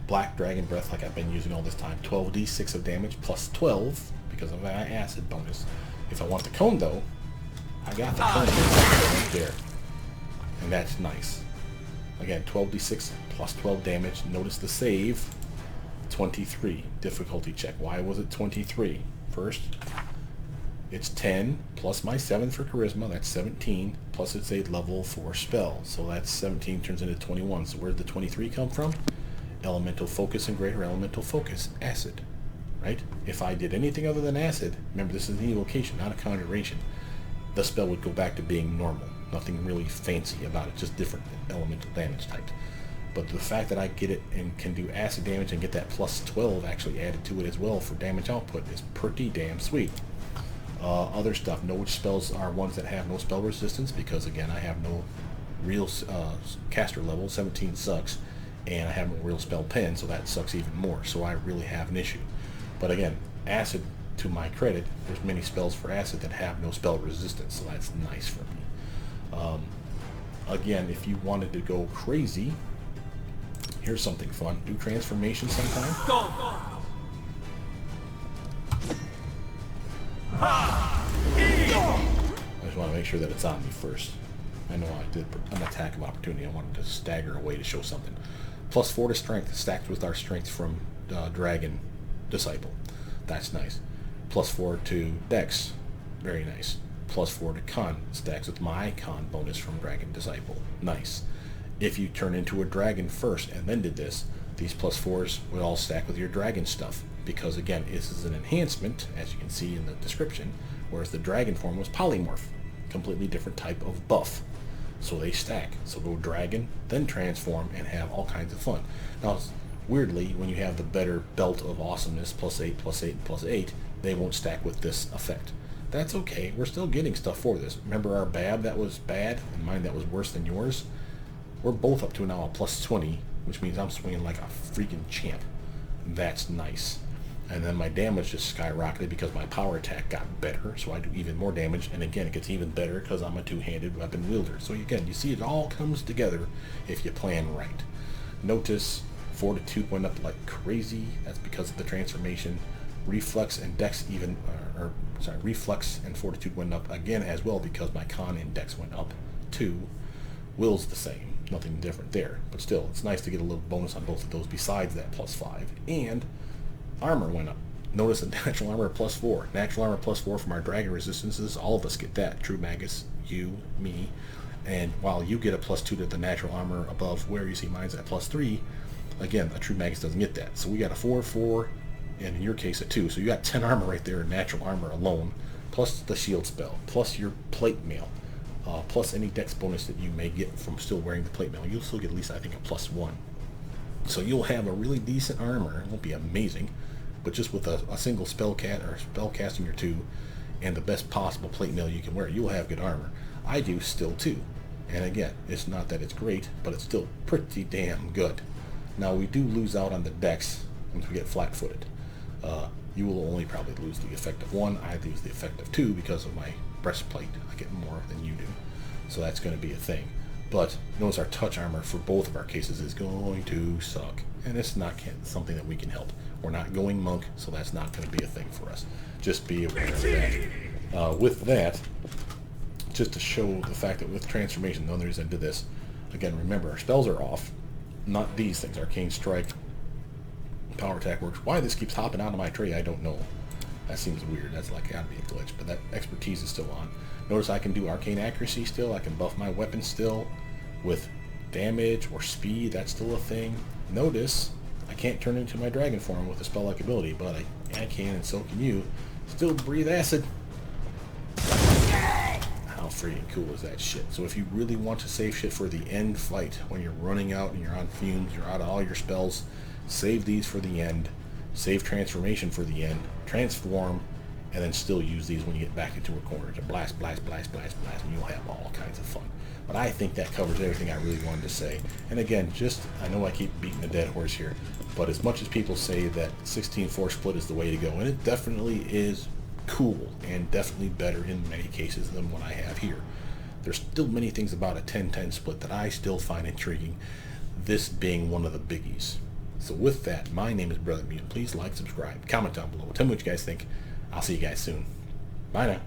Black Dragon Breath, like I've been using all this time. 12d6 of damage, plus 12, because of my acid bonus. If I want the cone, though, I got the cone right there. And that's nice. Again, 12d6 plus 12 damage. Notice the save, 23. Difficulty check. Why was it 23? First, it's 10 plus my 7 for charisma. That's 17. Plus it's a level 4 spell. So that's 17 turns into 21. So where did the 23 come from? Elemental focus and greater elemental focus. Acid. right? If I did anything other than acid, remember this is an evocation, not a conjuration, the spell would go back to being normal. Nothing really fancy about it, just different elemental damage types. But the fact that I get it and can do acid damage and get that plus 12 actually added to it as well for damage output is pretty damn sweet. Other stuff, know which spells are ones that have no spell resistance, because again, I have no real caster level, 17 sucks, and I have no real spell pen, so that sucks even more, so I really have an issue. But again, acid, to my credit, there's many spells for acid that have no spell resistance, so that's nice for me. Again, if you wanted to go crazy, here's something fun. Do transformation sometime. I just want to make sure that it's on me first. I know I did an attack of opportunity. I wanted to stagger away to show something. Plus 4 to strength, stacked with our strength from Dragon Disciple. That's nice. Plus 4 to Dex. Very nice. Plus 4 to Con, stacks with my Con bonus from Dragon Disciple. Nice. If you turn into a dragon first and then did this, these plus 4s would all stack with your dragon stuff. Because again, this is an enhancement, as you can see in the description, whereas the dragon form was polymorph. Completely different type of buff. So they stack. So go dragon, then transform, and have all kinds of fun. Now, weirdly, when you have the better belt of awesomeness, plus 8, plus 8, plus 8, they won't stack with this effect. That's okay. We're still getting stuff for this. Remember our Bab that was bad, and mine that was worse than yours? We're both up to now a plus 20, which means I'm swinging like a freaking champ. That's nice. And then my damage just skyrocketed because my power attack got better, so I do even more damage, and again, it gets even better because I'm a two-handed weapon wielder. So again, you see it all comes together if you plan right. Notice Fortitude went up like crazy. That's because of the transformation. Reflex and Dex even, Reflex and Fortitude went up again as well because my Con and Dex went up too. Will's the same, nothing different there, but still, it's nice to get a little bonus on both of those besides that plus 5. And armor went up. Notice the natural armor plus 4. Natural armor plus 4 from our dragon resistances. All of us get that. True Magus, you, me. And while you get a plus 2 to the natural armor above where you see mine's at plus 3, again, a True Magus doesn't get that. So we got a 4, 4, and in your case a 2. So you got 10 armor right there in natural armor alone, plus the shield spell, plus your plate mail, plus any dex bonus that you may get from still wearing the plate mail. You'll still get at least, I think, a plus 1. So you'll have a really decent armor. It won't be amazing, but just with a single spell casting or 2 and the best possible plate mail you can wear, you'll have good armor. I do still too. And again, it's not that it's great, but it's still pretty damn good. Now we do lose out on the dex once we get flat-footed. You will only probably lose the effect of 1. I lose the effect of 2 because of my breastplate. I get more than you do. So that's going to be a thing. But notice our touch armor for both of our cases is going to suck. And it's not something that we can help. We're not going monk, so that's not going to be a thing for us. Just be aware of that. With that, just to show the fact that with transformation, the only reason I did this, again, remember, our spells are off. Not these things. Arcane Strike, Power Attack works. Why this keeps hopping out of my tray, I don't know. That seems weird. That's like gotta be a glitch, but that expertise is still on. Notice I can do Arcane Accuracy still. I can buff my weapon still with damage or speed. That's still a thing. Notice I can't turn into my dragon form with a spell-like ability, but I can, and so can you. Still breathe acid. How freaking cool is that shit? So if you really want to save shit for the end fight, when you're running out and you're on fumes, you're out of all your spells, save these for the end. Save transformation for the end. Transform, and then still use these when you get back into a corner to blast, blast, blast, blast, blast, and you'll have all kinds of fun. But I think that covers everything I really wanted to say. And again, I know I keep beating a dead horse here, but as much as people say that 16-4 split is the way to go, and it definitely is cool and definitely better in many cases than what I have here, there's still many things about a 10-10 split that I still find intriguing, this being one of the biggies. So with that, my name is Brothermutant. Please like, subscribe, comment down below. Tell me what you guys think. I'll see you guys soon. Bye now.